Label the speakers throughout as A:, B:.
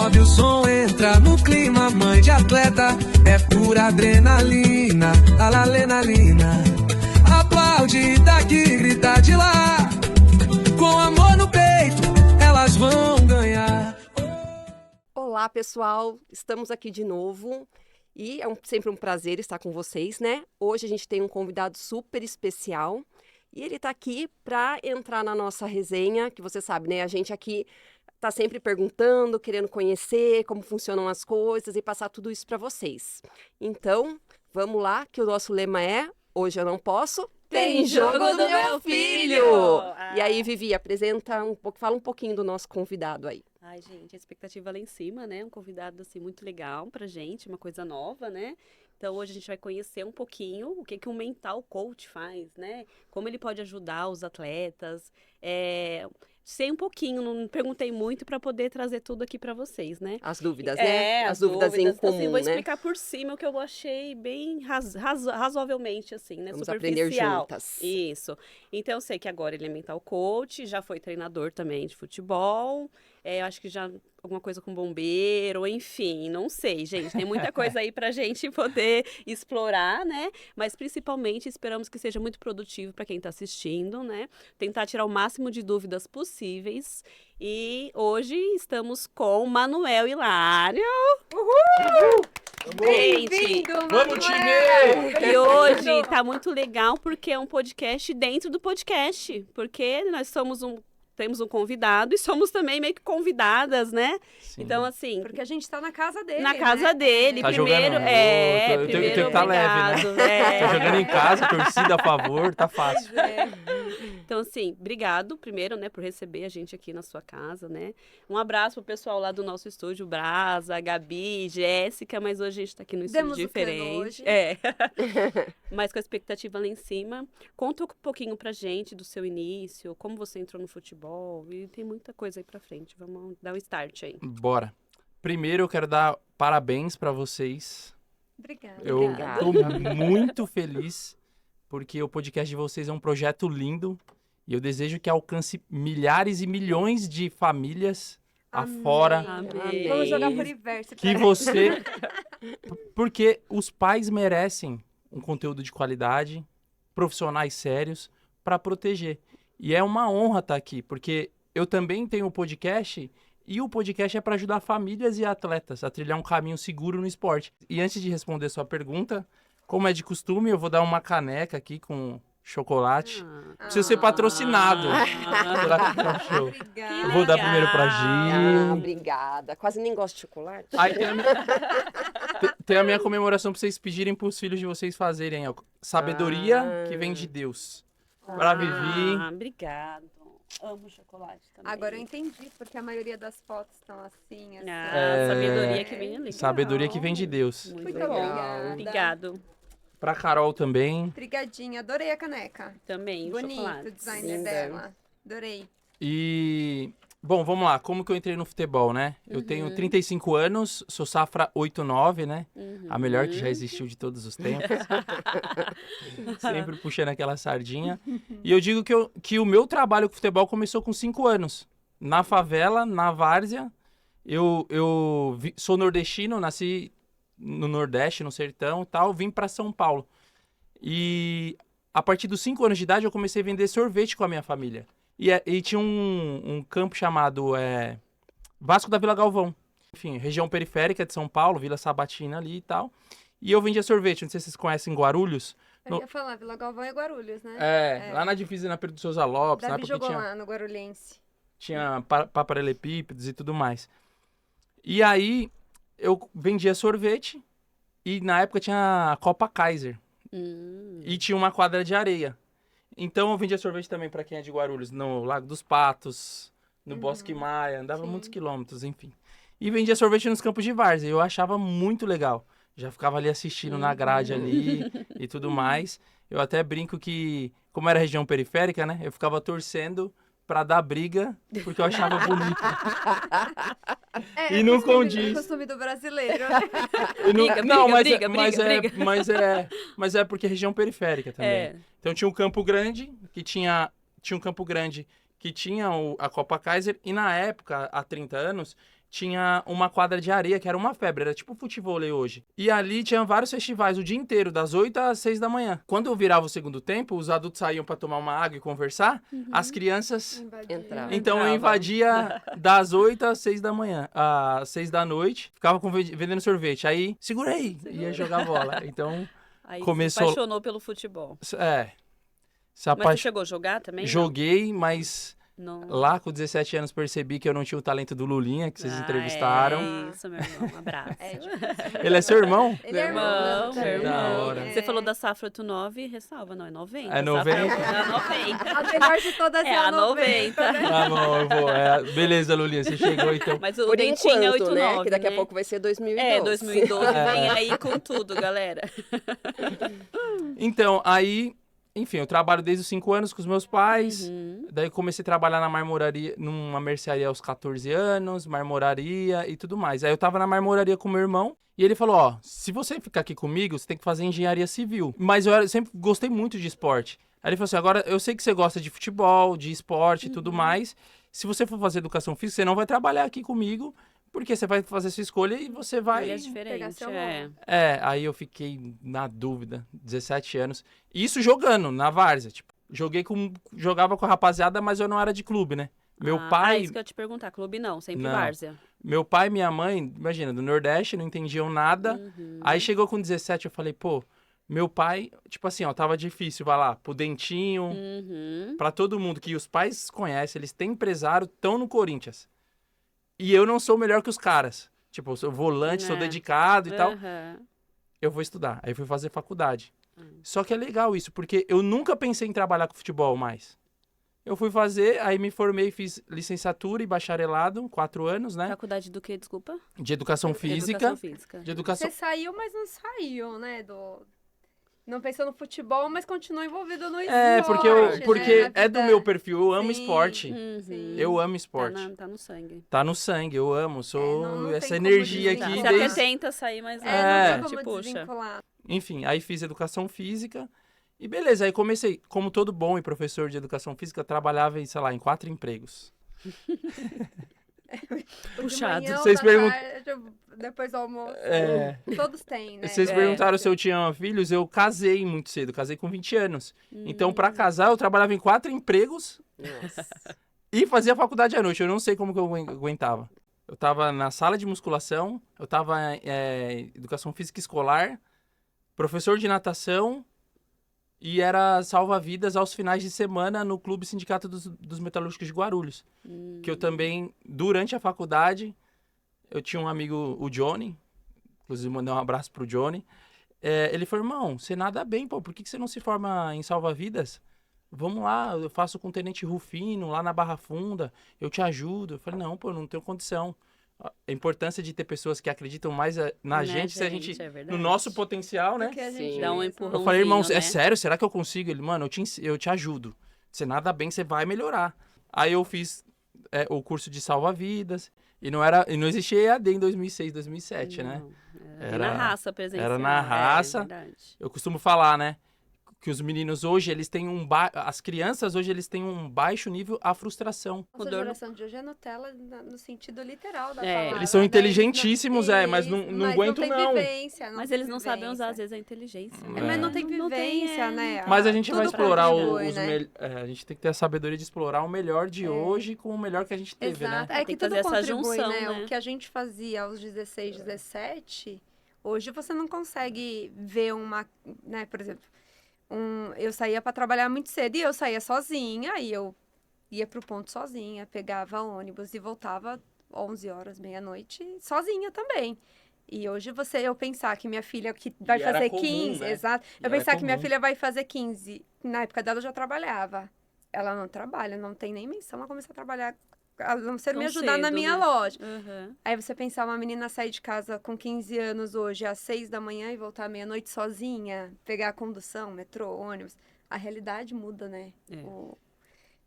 A: sobe o som, entra no clima, mãe de atleta, é pura adrenalina, adrenalina. Aplaude daqui, grita de lá, com amor no peito, elas vão ganhar.
B: Olá, pessoal, estamos aqui de novo e é sempre um prazer estar com vocês, né? Hoje a gente tem um convidado super especial e ele está aqui para entrar na nossa resenha, que você sabe, né? A gente aqui está sempre perguntando, querendo conhecer como funcionam as coisas e passar tudo isso para vocês. Então, vamos lá, que o nosso lema é Hoje eu não posso, tem jogo do meu filho! E aí, Vivi, apresenta fala um pouquinho do nosso convidado aí.
C: Ai, gente, a expectativa lá em cima, né? Um convidado, assim, muito legal pra gente, uma coisa nova, né? Então, hoje a gente vai conhecer um pouquinho o que um mental coach faz, né? Como ele pode ajudar os atletas. Sei um pouquinho, não perguntei muito para poder trazer tudo aqui para vocês, né?
B: As dúvidas, né? As dúvidas em comum,
C: assim, vou
B: né?
C: explicar por cima o que eu achei bem razoavelmente, assim, né?
B: Vamos
C: superficial.
B: Aprender juntas.
C: Isso. Então, eu sei que agora ele é mental coach, já foi treinador também de futebol. Eu acho que já alguma coisa com bombeiro, enfim, não sei, gente. Tem muita coisa aí pra gente poder explorar, né? Mas principalmente esperamos que seja muito produtivo para quem tá assistindo, né? Tentar tirar o máximo de dúvidas possíveis. E hoje estamos com Manuel Hilário.
B: Uhul!
C: Gente,
D: vamos time!
C: E hoje tá muito legal porque é um podcast dentro do podcast. Porque nós temos um convidado e somos também meio que convidadas, né?
D: Sim.
C: Então, assim...
E: Porque a gente tá na casa dele,
C: Na casa dele.
D: Tá
C: Primeiro,
D: jogando,
C: primeiro,
D: tem que tá leve, né? Tá jogando em casa, torcida a favor, tá fácil.
C: Então, assim, obrigado primeiro, né, por receber a gente aqui na sua casa, né? Um abraço pro pessoal lá do nosso estúdio, Brasa, Gabi, Jéssica, mas hoje a gente tá aqui no estúdio diferente. Mas com a expectativa lá em cima. Conta um pouquinho pra gente do seu início, como você entrou no futebol, e tem muita coisa aí pra frente. Vamos dar um start aí.
D: Bora. Primeiro eu quero dar parabéns pra vocês.
E: Obrigada.
D: Eu tô muito feliz porque o podcast de vocês é um projeto lindo e eu desejo que alcance milhares e milhões de famílias afora.
C: Amém.
E: Vamos jogar por inverso.
D: Que você... Porque os pais merecem um conteúdo de qualidade, profissionais sérios, para proteger. E é uma honra estar aqui, porque eu também tenho um podcast e o podcast é para ajudar famílias e atletas a trilhar um caminho seguro no esporte. E antes de responder sua pergunta, como é de costume, eu vou dar uma caneca aqui com chocolate. Preciso ser patrocinado pela Cacau Show.
E: Obrigada.
D: Eu vou dar primeiro pra Gi.
B: Obrigada. Quase nem gosto de chocolate.
D: Aí tem a minha comemoração pra vocês pedirem pros filhos de vocês fazerem. Ó. Sabedoria que vem de Deus. Pra Vivi.
C: Obrigado. Amo chocolate também.
E: Agora eu entendi, porque a maioria das fotos estão assim.
C: Sabedoria que vem ali.
D: Sabedoria que vem de Deus.
C: Muito
E: Muito
C: legal.
E: obrigada.
C: Obrigado.
D: Pra Carol também.
E: Obrigadinha, adorei a caneca.
C: Também, o
E: Bonito
C: chocolate.
E: o design
B: Linda.
E: dela. Adorei.
D: E... Bom, vamos lá. Como que eu entrei no futebol, né? Eu tenho 35 anos, sou safra 8-9, né? A melhor que já existiu de todos os tempos. Sempre puxando aquela sardinha. E eu digo que o meu trabalho com futebol começou com 5 anos. Na favela, na várzea. Sou nordestino, nasci no Nordeste, no sertão e tal. Vim para São Paulo. E a partir dos 5 anos de idade eu comecei a vender sorvete com a minha família. E tinha um campo chamado Vasco da Vila Galvão. Enfim, região periférica de São Paulo, Vila Sabatina ali e tal. E eu vendia sorvete, não sei se vocês conhecem Guarulhos.
E: Eu ia falar, Vila Galvão e Guarulhos, né?
D: Lá na divisa, na Pedro de Souza Lopes.
E: Davi
D: na época
E: jogou
D: tinha,
E: lá no Guarulhense.
D: tinha paralelepípedos e tudo mais. E aí, eu vendia sorvete e na época tinha a Copa Kaiser. E tinha uma quadra de areia. Então eu vendia sorvete também para quem é de Guarulhos, no Lago dos Patos, no Bosque Maia, andava muitos quilômetros, enfim. E vendia sorvete nos campos de várzea, eu achava muito legal. Já ficava ali assistindo na grade ali e tudo mais. Eu até brinco que, como era região periférica, né, eu ficava torcendo pra dar briga, porque eu achava bonito. E não condiz.
E: É o costume do brasileiro.
D: Mas é porque é região periférica também. Então tinha um Campo Grande, que tinha a Copa Kaiser, e na época, há 30 anos, tinha uma quadra de areia, que era uma febre, era tipo futevôlei hoje. E ali tinha vários festivais o dia inteiro, das 8 às 6 da manhã. Quando eu virava o segundo tempo, os adultos saíam pra tomar uma água e conversar, as crianças...
B: Entrava.
D: Então eu invadia das 8 às 6 da manhã, às 6 da noite, ficava vendendo sorvete. Aí, segura aí, ia jogar bola. Então,
C: Aí
D: começou...
C: se apaixonou pelo futebol.
D: Se
C: Mas você
D: apaixonou.
C: chegou a jogar também? Não?
D: Joguei, mas
C: Não.
D: lá com 17 anos percebi que eu não tinha o talento do Lulinha, que vocês entrevistaram.
C: É isso, meu irmão. Um abraço.
E: É difícil.
D: Ele é seu irmão?
E: Ele é
C: Irmão,
E: irmão,
C: meu irmão.
D: Da hora.
C: Você falou da Safra 89, ressalva, não, é 90.
D: É 90?
C: É 90.
E: A melhor de todas
C: É a 90.
E: né?
D: Tá bom, eu vou. Beleza, Lulinha, você chegou então.
C: Mas o
B: Por
C: dentinho é
B: enquanto,
C: 89,
B: né? Que daqui a
C: né?
B: pouco vai ser 2012.
C: É, 2012 vem aí com tudo, galera.
D: Então, aí, enfim, eu trabalho desde os 5 anos com os meus pais.
C: Uhum.
D: Daí eu comecei a trabalhar na marmoraria, numa mercearia aos 14 anos, marmoraria e tudo mais. Aí eu tava na marmoraria com meu irmão e ele falou, ó, se você ficar aqui comigo, você tem que fazer engenharia civil. Mas eu sempre gostei muito de esporte. Aí ele falou assim, agora eu sei que você gosta de futebol, de esporte e tudo mais. Se você for fazer educação física, você não vai trabalhar aqui comigo, porque você vai fazer sua escolha e você vai...
C: Ele é
E: pegar
C: diferente,
E: seu
C: é.
D: Aí eu fiquei na dúvida, 17 anos. Isso jogando, na várzea, tipo, jogava com a rapaziada, mas eu não era de clube, né? Meu pai,
C: isso que eu ia te perguntar, clube não, sempre
D: Não.
C: várzea.
D: meu pai e minha mãe, imagina, do Nordeste, não entendiam nada.
C: Uhum.
D: Aí chegou com 17, eu falei, pô, meu pai, tipo assim, ó, tava difícil, vai lá, pro Dentinho,
C: Uhum.
D: pra todo mundo que os pais conhecem, eles têm empresário, tão no Corinthians. E eu não sou melhor que os caras. Tipo, eu sou volante, sou
C: É.
D: dedicado e tal.
C: Aham.
D: Eu vou estudar. Aí fui fazer faculdade. Só que é legal isso, porque eu nunca pensei em trabalhar com futebol mais. Eu fui fazer, aí me formei, fiz licenciatura e bacharelado, 4 anos, né?
C: Faculdade do quê, desculpa?
D: De educação física.
C: Educação física.
D: De educação...
E: Você saiu, mas não saiu, né? Não pensou no futebol, mas continua envolvido no esporte.
D: É, porque
E: né?
D: é do meu perfil, eu amo
E: Sim.
D: esporte.
C: Uhum.
D: Eu amo esporte.
C: Tá no sangue.
D: Tá no sangue, eu amo, sou
E: não
D: essa
E: tem como
D: energia
E: desvincular.
D: aqui
C: Você até
D: desde...
C: tenta sair, mas
E: É, não
C: te
E: tem como
C: puxa.
E: desvincular.
D: Enfim, aí fiz educação física e beleza, aí comecei, como todo bom e professor de educação física, trabalhava, sei lá, em 4 empregos.
C: Puxado.
E: De manhã,
D: Vocês
E: da
D: pergun-
E: tarde, depois do almoço.
D: É.
E: Todos têm, né?
D: Vocês perguntaram se eu tinha filhos, eu casei muito cedo, casei com 20 anos. Então, pra casar, eu trabalhava em 4 empregos
B: Nossa.
D: e fazia faculdade à noite. Eu não sei como que eu aguentava. Eu tava na sala de musculação, eu tava em educação física escolar, professor de natação e era salva-vidas aos finais de semana no Clube Sindicato dos Metalúrgicos de Guarulhos. Que eu também, durante a faculdade, eu tinha um amigo, o Johnny, inclusive mandei um abraço pro Johnny. Ele falou, irmão, você nada bem, pô, por que você não se forma em salva-vidas? Vamos lá, eu faço com o Tenente Rufino, lá na Barra Funda, eu te ajudo. Eu falei, não, pô, não tenho condição. A importância de ter pessoas que acreditam mais na gente, se a gente,
C: é
D: no
C: verdade.
D: nosso potencial, né?
E: Porque a gente
B: Sim.
C: Dá um
E: mesmo.
C: empurrão.
D: Eu falei, irmão,
C: né?
D: é sério? Será que eu consigo? Ele, mano, eu te ajudo. Você nada bem, você vai melhorar. Aí eu fiz o curso de salva-vidas. E não existia EAD em 2006, 2007, né?
C: Não, era na raça presencial.
D: Era na raça.
C: É verdade.
D: Eu costumo falar, né? Que os meninos hoje, eles têm as crianças hoje, eles têm um baixo nível à frustração.
C: Com
E: Nossa
C: dor no-
E: geração de hoje é Nutella no sentido literal da
C: É.
E: palavra.
D: Eles são
E: né?
D: inteligentíssimos, mas não
E: Mas
D: aguentam,
E: não.
D: não.
E: Tem vivência,
C: Mas
E: tem
C: eles não sabem usar, às
E: vivência.
C: vezes, a inteligência.
D: É,
E: Mas não tem
C: Não tem,
E: vivência, né?
D: Mas a gente
E: Tudo
D: vai explorar
E: contribui,
D: os
E: né?
D: a gente tem que ter a sabedoria de explorar o melhor de hoje com o melhor que a gente teve,
E: Exato.
D: né?
E: É
C: Tem
E: que
C: que
E: tudo
C: fazer essa
E: contribui,
C: junção,
E: né?
C: né?
E: O que a gente fazia aos 16, 17, hoje você não consegue ver uma, né, por exemplo, eu saía para trabalhar muito cedo e eu saía sozinha, e eu ia pro ponto sozinha, pegava ônibus e voltava 11 horas, meia-noite, sozinha também. E hoje eu pensar que minha filha que vai
D: E era
E: fazer
D: comum,
E: 15,
D: né?
E: exato.
D: E
E: Eu
D: era
E: pensar que minha
D: comum.
E: filha vai fazer 15, na época dela eu já trabalhava. Ela não trabalha, não tem nem menção a começar a trabalhar, a não ser me
C: Tão
E: ajudar na
C: cedo,
E: minha
C: né?
E: loja.
C: Uhum.
E: Aí você pensar uma menina sair de casa com 15 anos hoje às 6 da manhã e voltar à meia-noite sozinha, pegar a condução, metrô, ônibus, a realidade muda, né?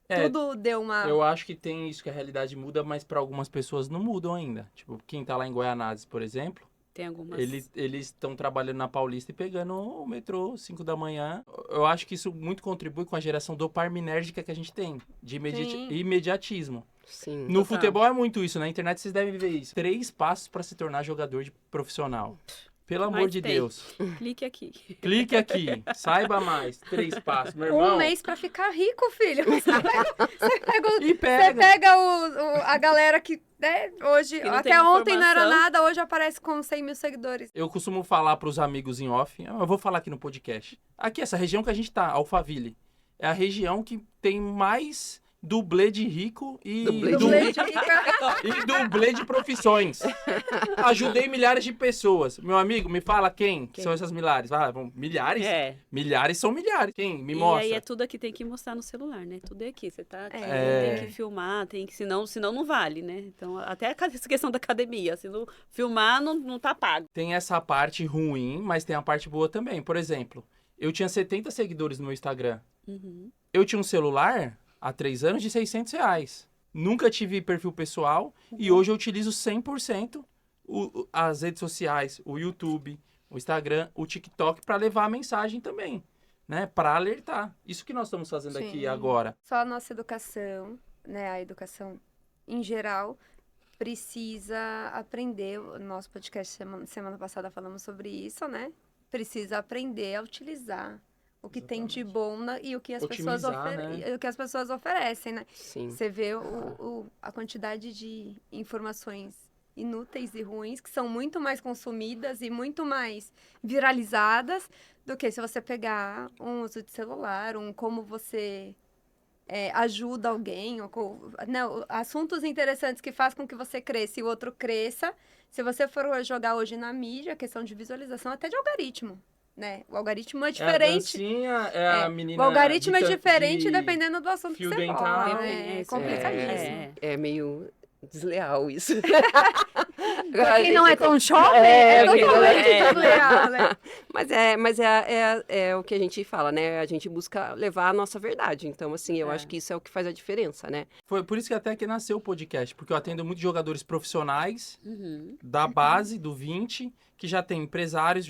D: É.
E: Tudo deu uma...
D: Eu acho que tem isso que a realidade muda, mas para algumas pessoas não mudam ainda. Tipo, quem tá lá em Goianazes, por exemplo,
C: Tem algumas...
D: eles estão trabalhando na Paulista e pegando o metrô 5 da manhã. Eu acho que isso muito contribui com a geração dopaminérgica que a gente tem, de
E: Sim.
D: imediatismo.
B: Sim.
D: No
C: Total.
D: futebol é muito isso, na internet vocês devem ver isso. 3 passos para se tornar jogador de profissional. Pelo amor
C: Mas
D: de
C: tem.
D: Deus.
C: Clique aqui.
D: Clique aqui, saiba mais. 3 passos, meu irmão.
E: Um mês pra ficar rico, filho. Você
D: E pega.
E: pega a galera que, né, hoje,
C: Que não tem
E: até ontem não era
C: informação.
E: nada, hoje aparece com 100 mil seguidores.
D: Eu costumo falar pros amigos em off, eu vou falar aqui no podcast. Aqui, essa região que a gente tá, Alphaville, é a região que tem mais dublê de rico e
B: Dublê de
E: Dublê de rica.
D: e dublê de profissões. Ajudei milhares de pessoas. Meu amigo, me fala quem são essas milhares. Milhares?
C: É.
D: Milhares são milhares. Quem? Me
C: E
D: mostra.
C: aí é tudo aqui, tem que mostrar no celular, né? Tudo é aqui. Você tá aqui,
D: É.
C: tem que filmar, tem que, senão não vale, né? Então, até essa questão da academia, se não filmar, não tá pago.
D: Tem essa parte ruim, mas tem a parte boa também. Por exemplo, eu tinha 70 seguidores no meu Instagram.
C: Uhum.
D: Eu tinha um celular há 3 anos de R$600. Nunca tive perfil pessoal e hoje eu utilizo 100% as redes sociais, o YouTube, o Instagram, o TikTok para levar a mensagem também, né? Para alertar. Isso que nós estamos fazendo aqui
E: Sim.
D: agora.
E: Só a nossa educação, né, a educação em geral, precisa aprender. O nosso podcast semana passada falamos sobre isso, né? Precisa aprender a utilizar o que tem de bom e o que as pessoas
D: Otimizar, né?
E: o que as pessoas oferecem, né?
B: Sim.
E: Você vê a quantidade de informações inúteis e ruins que são muito mais consumidas e muito mais viralizadas do que se você pegar um uso de celular, como você ajuda alguém, não, assuntos interessantes que fazem com que você cresça e o outro cresça. Se você for jogar hoje na mídia, questão de visualização, até de algoritmo, né? O algoritmo é diferente.
D: A menina
E: O algoritmo é
D: de
E: diferente
D: de
E: dependendo do assunto que
D: fio
E: você
D: dental.
E: fala.
C: É,
E: É complicadíssimo.
C: é.
B: É meio desleal isso.
E: Pra quem não é tão jovem,
B: É,
E: totalmente
B: é.
E: desleal, né?
B: Mas é o que a gente fala, né? A gente busca levar a nossa verdade. Então, assim, eu acho que isso é o que faz a diferença, né?
D: Foi por isso que até que nasceu o podcast, porque eu atendo muitos jogadores profissionais
C: Uhum.
D: da base, do 20, que já tem empresários,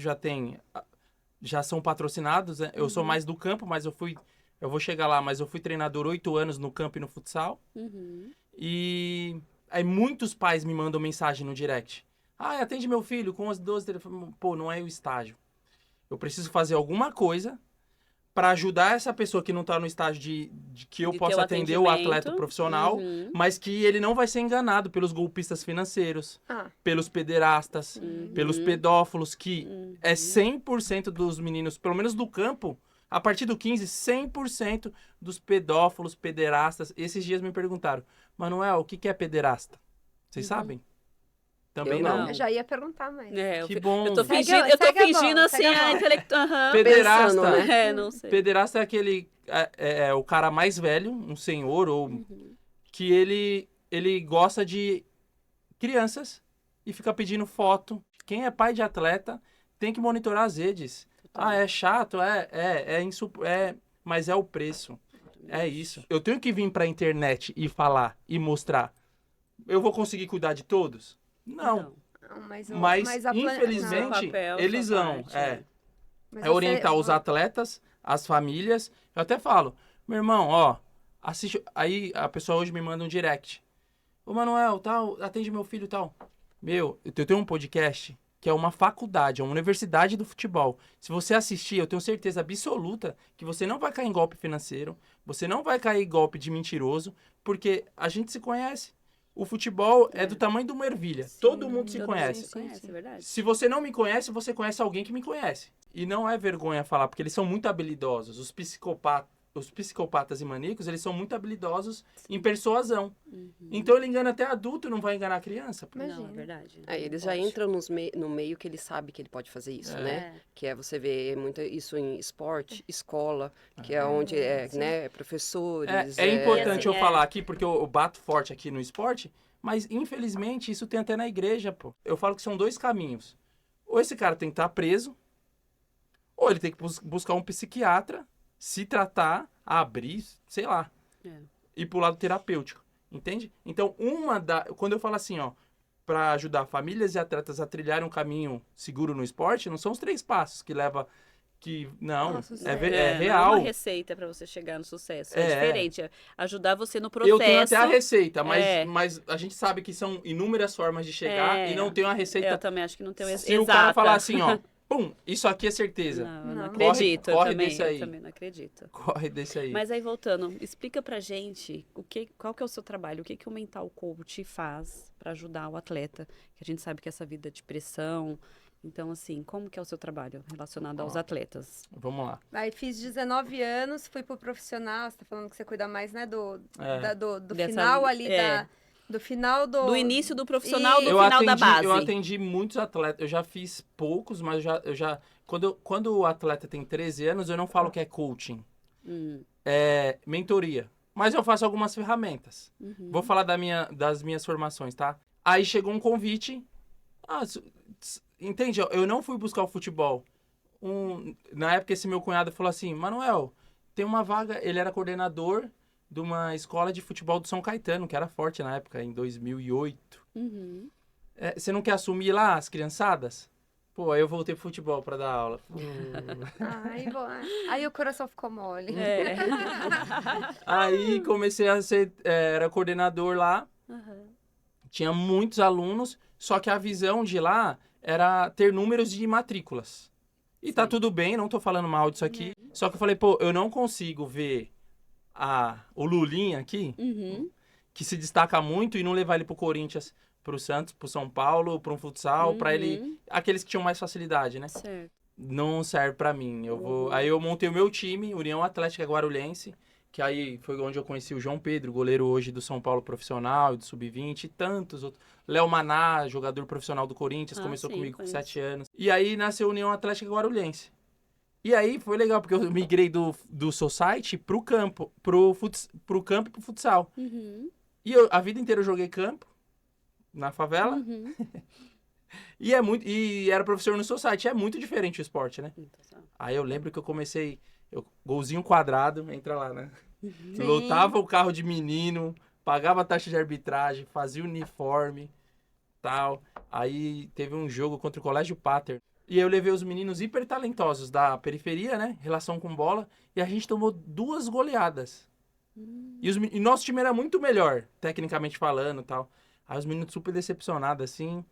D: já são patrocinados, né? Eu sou mais do campo, mas eu vou chegar lá, mas eu fui treinador 8 anos no campo e no futsal.
C: Uhum.
D: E aí muitos pais me mandam mensagem no direct. Atende meu filho com 11, 12 telefones. Pô, não é o estágio. Eu preciso fazer alguma coisa para ajudar essa pessoa que não tá no estágio de que eu
C: De ter
D: possa
C: o
D: atender o
C: atendimento.
D: atleta profissional,
C: Uhum.
D: mas que ele não vai ser enganado pelos golpistas financeiros, pelos pederastas, pelos pedófilos, que é 100% dos meninos, pelo menos do campo, a partir do 15, 100% dos pedófilos, pederastas. Esses dias me perguntaram, Manuel, o que é pederasta? Vocês sabem? Também
B: Eu
D: não.
E: Eu já ia perguntar, mas...
C: É,
D: Que bom.
C: Eu tô
E: Segue
C: fingindo,
E: a-
C: eu tô
E: segue a bola,
C: fingindo assim,
E: segue a bola.
C: intelectual.
D: Pederasta.
B: Pensando, né?
C: É, não sei.
D: Pederasta é aquele o cara mais velho, um senhor ou que ele gosta de crianças e fica pedindo foto. Quem é pai de atleta tem que monitorar as redes. É chato, mas é o preço. É isso. Eu tenho que vir pra internet e falar e mostrar. Eu vou conseguir cuidar de todos? Não.
E: Não, mas
D: Infelizmente,
C: papel,
D: eles
C: sua
D: vão.
C: parte,
E: Mas
D: É orientar os atletas, as famílias. Eu até falo, meu irmão, ó, assiste. Aí a pessoa hoje me manda um direct. Ô, Manuel, tal, atende meu filho tal. Meu, eu tenho um podcast que é uma faculdade, é uma universidade do futebol. Se você assistir, eu tenho certeza absoluta que você não vai cair em golpe financeiro, você não vai cair em golpe de mentiroso, porque a gente se conhece. O futebol é do tamanho de uma ervilha. Todo mundo se
C: Todo
D: conhece.
C: mundo se conhece, é verdade.
D: Se você não me conhece, você conhece alguém que me conhece. E não é vergonha falar, porque eles são muito habilidosos. Os psicopatas e maníacos, eles são muito habilidosos em persuasão. Então ele engana até adulto, não vai enganar criança.
C: Não, é
E: Imagina.
C: verdade.
B: Aí eles já
C: Pode.
B: entram no meio que ele sabe que ele pode fazer isso, né?
C: É.
B: Que é você vê muito isso em esporte, escola, que é onde né, professores.
D: É importante
C: assim,
D: eu falar aqui, porque eu bato forte aqui no esporte, mas infelizmente isso tem até na igreja, pô. Eu falo que são 2 caminhos. Ou esse cara tem que estar preso, ou ele tem que buscar um psiquiatra, se tratar, abrir, sei lá, ir pro lado terapêutico, entende? Então, quando eu falo assim, ó, para ajudar famílias e atletas a trilharem um caminho seguro no esporte, não são os 3 passos que leva Não,
E: Nossa,
D: é
E: sério?
C: Não é
D: real.
C: uma receita pra você chegar no sucesso. É
D: É.
C: diferente. É ajudar você no processo.
D: Eu tenho até a receita,
C: É.
D: mas a gente sabe que são inúmeras formas de chegar e não tem uma
C: Eu
D: receita.
C: também acho que não tem uma
D: Se o cara falar assim, ó, pum, isso aqui é certeza.
C: Não, eu não
E: Não.
C: acredito.
D: Corre
C: eu também,
D: desse aí.
C: eu também não acredito.
D: Corre desse aí.
C: Mas aí, voltando, explica pra gente qual que é o seu trabalho, o que o mental coach faz pra ajudar o atleta, que a gente sabe que essa vida de pressão. Então, assim, como que é o seu trabalho relacionado aos atletas?
D: Vamos lá.
E: Aí fiz 19 anos, fui pro profissional, você tá falando que você cuida mais, né, do
C: Dessa-
E: final ali,
C: é.
E: do final do...
C: Do início do profissional, do
E: Isso.
C: final da base.
D: Eu atendi muitos atletas. Eu já fiz poucos, mas eu já quando o atleta tem 13 anos, eu não falo que é coaching. É mentoria. Mas eu faço algumas ferramentas. Vou falar das minhas formações, tá? Aí chegou um convite. Entende? Eu não fui buscar o futebol. Na época, esse meu cunhado falou assim, Manuel, tem uma vaga... Ele era coordenador de uma escola de futebol do São Caetano, que era forte na época, em 2008. Você não quer assumir lá as criançadas? Pô, aí eu voltei pro futebol pra dar aula.
E: Aí o coração ficou mole.
C: É.
D: Aí comecei a ser... era coordenador lá. Tinha muitos alunos, só que a visão de lá era ter números de matrículas. E tá tudo bem, não tô falando mal disso aqui. Só que eu falei, pô, eu não consigo ver o Lulinha aqui, que se destaca muito, e não levar ele pro Corinthians, pro Santos, pro São Paulo, pro um futsal, pra ele... Aqueles que tinham mais facilidade, né?
C: Certo.
D: Não serve pra mim. Aí eu montei o meu time, União Atlética Guarulhense, que aí foi onde eu conheci o João Pedro, goleiro hoje do São Paulo profissional, do Sub-20, e tantos outros. Léo Maná, jogador profissional do Corinthians, começou
C: sim,
D: comigo com
C: conheço.
D: 7 anos. E aí nasceu a União Atlética Guarulhense. E aí foi legal, porque eu migrei do society pro campo, pro campo e pro futsal. E a vida inteira eu joguei campo, na favela. E era professor no society. É muito diferente o esporte, né? Aí eu lembro que eu comecei... golzinho quadrado, entra lá, né?
E: Sim.
D: Lotava o carro de menino, pagava taxa de arbitragem, fazia uniforme, tal. Aí teve um jogo contra o Colégio Pater. E eu levei os meninos hiper talentosos da periferia, né? Relação com bola. E a gente tomou 2 goleadas. E nosso time era muito melhor, tecnicamente falando, tal. Aí os meninos super decepcionados, assim.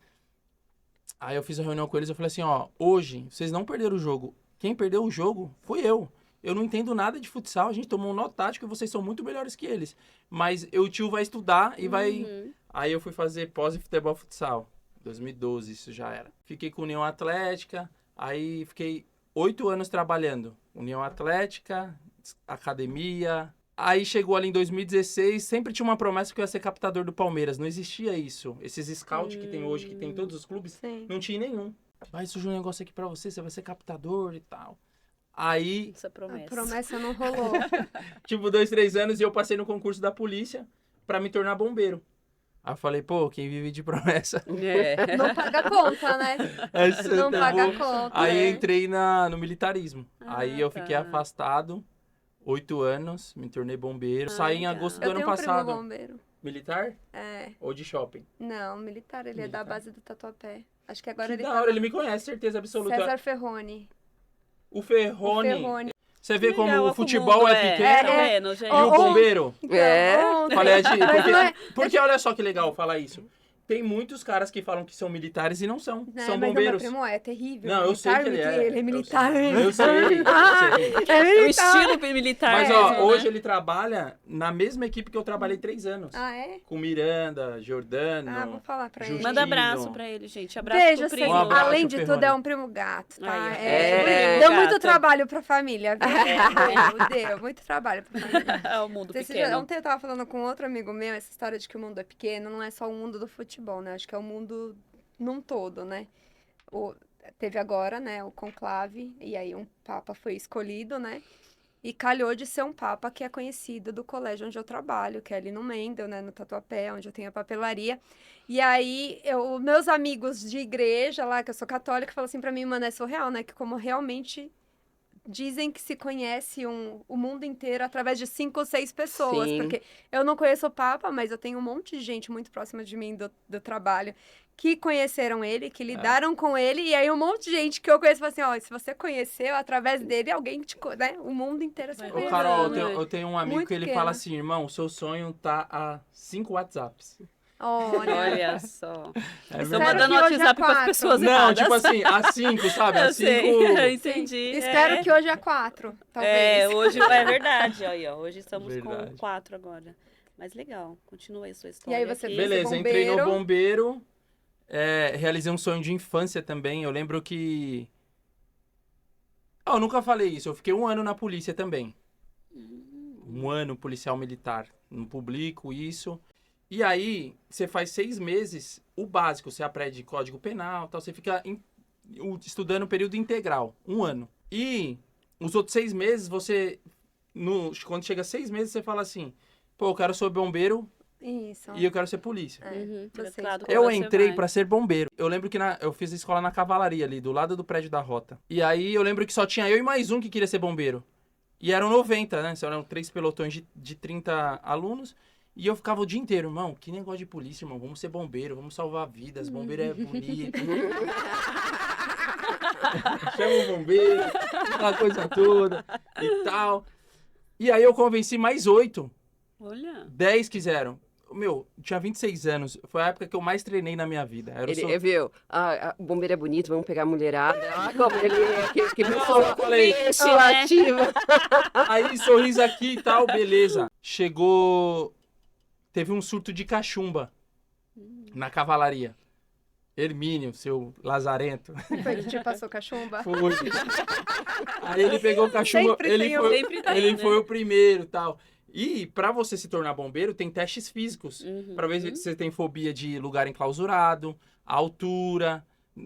D: Aí eu fiz a reunião com eles e falei assim, ó, hoje vocês não perderam o jogo. Quem perdeu o jogo foi eu. Eu não entendo nada de futsal, a gente tomou um nó tático e vocês são muito melhores que eles. Mas o tio vai estudar e vai... Aí eu fui fazer pós em futebol futsal. 2012, isso já era. Fiquei com União Atlética, aí fiquei 8 anos trabalhando. União Atlética, academia. Aí chegou ali em 2016, sempre tinha uma promessa que eu ia ser captador do Palmeiras. Não existia isso. Esses scouts que tem hoje, que tem em todos os clubes,
E: Sim.
D: não tinha nenhum. Vai surgir um negócio aqui pra você vai ser captador e tal. Aí,
C: Essa promessa.
E: A promessa não rolou.
D: tipo, 2, 3 anos e eu passei no concurso da polícia pra me tornar bombeiro. Aí eu falei, pô, quem vive de promessa...
C: É.
E: Não paga conta, né? Não paga conta.
D: Aí entrei no militarismo. Aí eu
C: tá.
D: fiquei afastado, 8 anos, me tornei bombeiro. Saí em
C: legal.
D: agosto do
E: Eu
D: ano
E: tenho um
D: passado.
E: primo bombeiro.
D: Militar
E: É.
D: ou de shopping?
E: Não, militar. Ele é da
D: Militar.
E: base do Tatuapé. Acho que agora
D: Que
E: ele
D: da
E: tá...
D: hora, ele me conhece, certeza absoluta.
E: César Ferroni.
D: O Ferroni.
E: O Ferroni.
D: Você vê como
C: Legal,
D: o
C: olha
D: futebol
C: mundo
D: é pequeno
C: Tá vendo, gente?
D: e o bombeiro.
E: Então,
D: Falei,
E: Mas não é-
D: porque olha só que legal falar isso. Tem muitos caras que falam que são militares e não são.
E: Né,
D: São
E: mas
D: bombeiros.
E: o meu primo é terrível.
D: Não, eu sei que ele é.
E: Ele é militar.
D: Eu sei.
E: É
C: O
E: militar.
C: estilo militar.
D: Mas,
C: mesmo,
D: ó,
C: né?
D: hoje ele trabalha na mesma equipe que eu trabalhei 3 anos.
E: Ah, é?
D: Com Miranda, Jordano.
E: Ah, vou falar pra ele.
D: Justino.
C: Manda abraço pra ele, gente. Abraço
E: Beijo,
C: pro
E: vocês.
C: primo.
D: Um abraço,
E: Além de
D: Ferroni.
E: tudo, é um primo gato, tá?
C: Aí, ó.
B: É.
E: Deu
C: Gato.
E: muito trabalho pra família, viu? Deu muito trabalho pra família.
C: É o mundo
E: Esse
C: pequeno.
E: Ontem eu tava falando com outro amigo meu, essa história de que o mundo é pequeno, não é só o mundo do futebol, né? Acho que é o mundo num todo, né? Teve agora, né, o conclave, e aí um papa foi escolhido, né? E calhou de ser um papa que é conhecido do colégio onde eu trabalho, que é ali no Mendel, né, no Tatuapé, onde eu tenho a papelaria. E aí, meus amigos de igreja lá, que eu sou católica, falam assim pra mim, mano, é surreal, né? Que como realmente dizem que se conhece o mundo inteiro através de 5 ou 6 pessoas.
B: Sim.
E: Porque eu não conheço o Papa, mas eu tenho um monte de gente muito próxima de mim do trabalho que conheceram ele, que lidaram com ele, e aí um monte de gente que eu conheço fala assim, ó, se você conheceu através dele, alguém né? O mundo inteiro se
C: Vai
D: Ô,
E: conheceu.
D: Carol,
C: lembrando,
D: eu tenho um amigo
E: Muito
D: que ele
E: pequeno.
D: fala assim, irmão, o seu sonho tá a 5 WhatsApps.
E: Olha,
C: Olha só.
D: É
C: Estou
E: Espero
C: mandando
E: que hoje
C: WhatsApp
E: é
C: para as
E: 4.
C: pessoas
D: Não,
C: erradas.
D: tipo assim, a 5, sabe? A
C: Eu
D: 5...
C: sei, entendi.
E: espero que hoje é 4, talvez.
C: Hoje é verdade. Aí, ó, hoje estamos
D: Verdade.
C: com 4 agora. Mas legal, continua aí sua
E: E
C: história.
E: aí você
C: aqui.
E: fez
D: Beleza, entrei no
E: bombeiro.
D: bombeiro, realizei um sonho de infância também. Eu lembro que... eu nunca falei isso, eu fiquei 1 ano na polícia também. 1 ano policial militar. Não publico isso. E aí, você faz 6 meses, o básico, você aprende Código Penal, tal, você fica estudando período integral, 1 ano. E os outros 6 meses, você, quando chega 6 meses, você fala assim, pô, eu quero ser bombeiro
E: Isso.
D: e eu quero ser polícia.
C: Uhum,
E: Você
C: teclado,
D: Eu
C: você
D: entrei
C: vai.
D: pra ser bombeiro. Eu lembro que eu fiz a escola na Cavalaria ali, do lado do prédio da Rota. E aí, eu lembro que só tinha eu e mais um que queria ser bombeiro. E eram 90, né? Eram 3 pelotões de 30 alunos. E eu ficava o dia inteiro, irmão, que negócio de polícia, irmão. Vamos ser bombeiro, vamos salvar vidas. Bombeiro é bonito. Chama o bombeiro, aquela coisa toda e tal. E aí eu convenci mais 8.
C: Olha.
D: 10 quiseram. Meu, tinha 26 anos. Foi a época que eu mais treinei na minha vida. Era o
B: Ele viu, o bombeiro é bonito, vamos pegar a mulherada. Ah, como ele é, que
D: Não,
B: pessoa
D: eu falei,
B: ativa.
D: aí sorriso aqui e tal, beleza. Chegou... Teve um surto de cachumba na Cavalaria. Hermínio, seu lazarento.
E: Foi que te passou cachumba?
D: Foi. Aí ele pegou o cachumba,
E: Sempre tem um-
C: Sempre tem,
D: ele
C: né?
D: foi o primeiro e tal. E pra você se tornar bombeiro, tem testes físicos.
C: Uhum.
D: Pra ver se você tem fobia de lugar enclausurado, altura,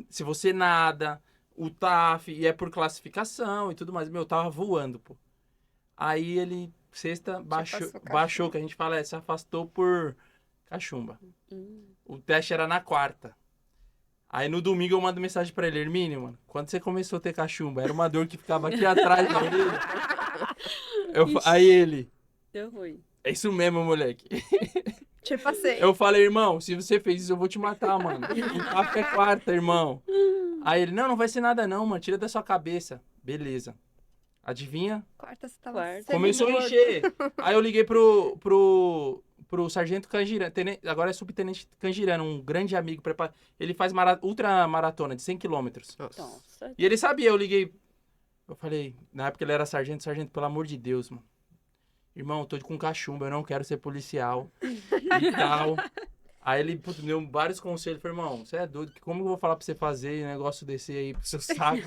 D: se você nada, o TAF, e é por classificação e tudo mais. Meu, eu tava voando, pô. Aí ele, sexta, baixou,
E: passou cachumba.
D: que a gente fala, se afastou por cachumba.
C: Hum.
D: O teste era na quarta. Aí no domingo eu mando mensagem pra ele, Hermínio, mano, quando você começou a ter cachumba? Era uma dor que ficava aqui atrás da orelha. Aí ele,
C: Deu ruim.
D: é isso mesmo, moleque.
E: Te passei.
D: Eu falei, irmão, se você fez isso, eu vou te matar, mano. O papo é quarta, irmão. Aí ele, não vai ser nada não, mano, tira da sua cabeça. Beleza. Adivinha?
E: Quarta você tava
C: Quarta.
D: Começou a encher. Aí eu liguei pro sargento Canjirano, agora é subtenente Canjirano, um grande amigo. Ele faz ultramaratona de 100 quilômetros.
C: Nossa.
D: E ele sabia, eu liguei. Eu falei, na época ele era sargento, pelo amor de Deus, mano. Irmão, eu tô com cachumba, eu não quero ser policial e tal. Aí ele me deu vários conselhos. Falei, irmão, você é doido, como eu vou falar pra você fazer um negócio desse aí pro seu saco?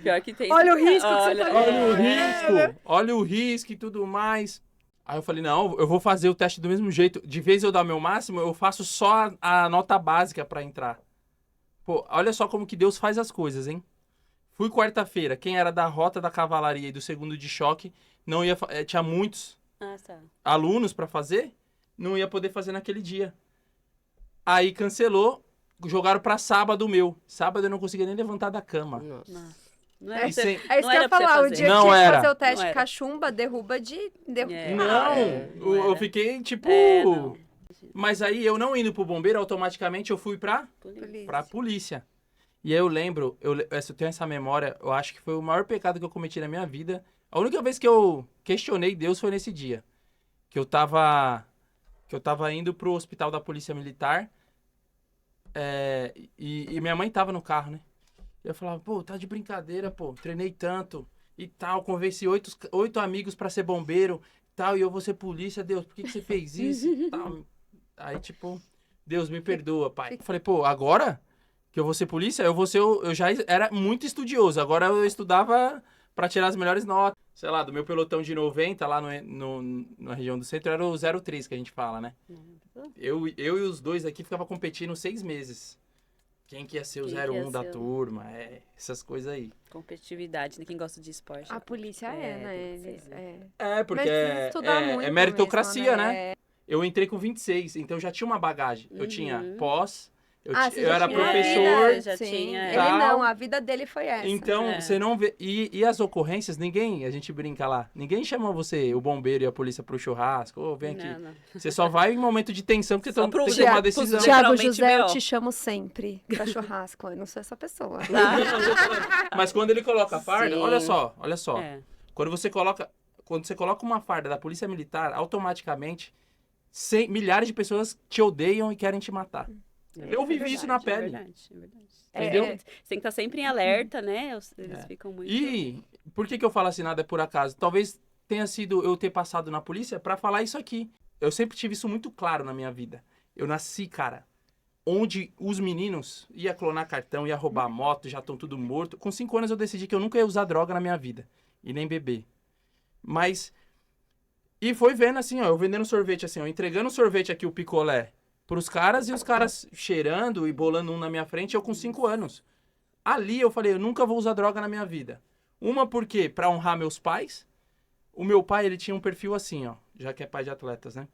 C: Pior que tem.
E: Olha o risco que você
C: Olha,
E: tá
D: Olha o
E: É.
D: risco, olha o risco e tudo mais. Aí eu falei, não, eu vou fazer o teste do mesmo jeito. De vez eu dar meu máximo, eu faço só a nota básica pra entrar. Pô, olha só como que Deus faz as coisas, hein? Fui quarta-feira, quem era da Rota da Cavalaria e do segundo de choque, não ia, tinha muitos
C: Ah, tá.
D: alunos pra fazer, não ia poder fazer naquele dia. Aí cancelou, jogaram pra sábado o meu. Sábado eu não conseguia nem levantar da cama.
C: Nossa. Não
D: E
C: era
D: sem-
E: É isso
C: Não
E: que eu
C: era
E: ia
C: pra você
E: falar, o
C: fazer.
E: dia
D: Não
E: que tinha que
D: era.
E: fazer o teste
C: Não era.
E: cachumba, derruba de...
C: É.
D: Não,
C: não
D: eu
C: era.
D: fiquei tipo...
C: Não.
D: Mas aí eu não indo pro bombeiro, automaticamente eu fui pra polícia. E aí eu lembro, eu tenho essa memória, eu acho que foi o maior pecado que eu cometi na minha vida. A única vez que eu questionei Deus foi nesse dia. Que eu tava indo pro hospital da Polícia Militar. E minha mãe tava no carro, né? E eu falava, pô, tá de brincadeira, pô. Treinei tanto e tal. Convenci 8 amigos pra ser bombeiro e tal. E eu vou ser polícia, Deus, por que você fez isso e tal? Aí, tipo, Deus me perdoa, pai. Eu falei, pô, agora que eu vou ser polícia, eu já era muito estudioso. Agora eu estudava pra tirar as melhores notas. Sei lá, do meu pelotão de 90, lá na região do centro, era o 03 que a gente fala, né? Eu e os dois aqui ficava competindo 6 meses. Quem que ia ser o
C: Quem que
D: 01
C: ia
D: da
C: ser o-
D: turma, essas coisas aí.
C: Competitividade, né? Quem gosta de esporte.
E: A polícia né?
C: tem que
E: Eles,
C: ser,
E: é.
D: Porque
E: Mas precisa estudar muito
D: meritocracia,
E: mesmo,
D: né? Eu entrei com 26, então eu já tinha uma bagagem. Eu tinha
C: Uhum.
D: pós,
E: Você
D: eu
E: já
D: era
E: tinha uma
D: professor.
E: vida,
C: já
E: sim.
C: tinha,
E: Ele
D: tal.
E: não, a vida dele foi essa.
D: Então,
C: É.
D: você não vê. E as ocorrências, ninguém, a gente brinca lá, ninguém chama você, o bombeiro e a polícia pro churrasco. Ô, vem aqui.
C: Não.
D: Você só vai em momento de tensão, porque
C: Só
D: tem
C: pro
D: que
C: dia-
D: tomar
C: pros
D: decisão.
C: dia-
E: Tiago
C: Literalmente
E: José, eu
C: B.O.
E: te chamo sempre pra churrasco. Eu não sou essa pessoa.
D: Mas quando ele coloca a farda,
B: Sim.
D: olha só.
C: É.
D: Quando você coloca uma farda da polícia militar, automaticamente milhares de pessoas te odeiam e querem te matar. Eu vivi isso na pele.
C: É verdade.
D: Entendeu?
C: Você tem que estar sempre em alerta, né? Eles ficam muito...
D: E por que eu falo assim, nada é por acaso? Talvez tenha sido eu ter passado na polícia pra falar isso aqui. Eu sempre tive isso muito claro na minha vida. Eu nasci, cara, onde os meninos ia clonar cartão, ia roubar moto, já estão tudo morto. Com 5 anos eu decidi que eu nunca ia usar droga na minha vida. E nem beber. Mas... E foi vendo assim, ó, eu vendendo sorvete assim, ó, entregando sorvete aqui, o picolé, pros caras, e os caras cheirando e bolando um na minha frente, eu com 5 anos. Ali eu falei, eu nunca vou usar droga na minha vida. Uma porque, pra honrar meus pais, o meu pai, ele tinha um perfil assim, ó, já que é pai de atletas, né?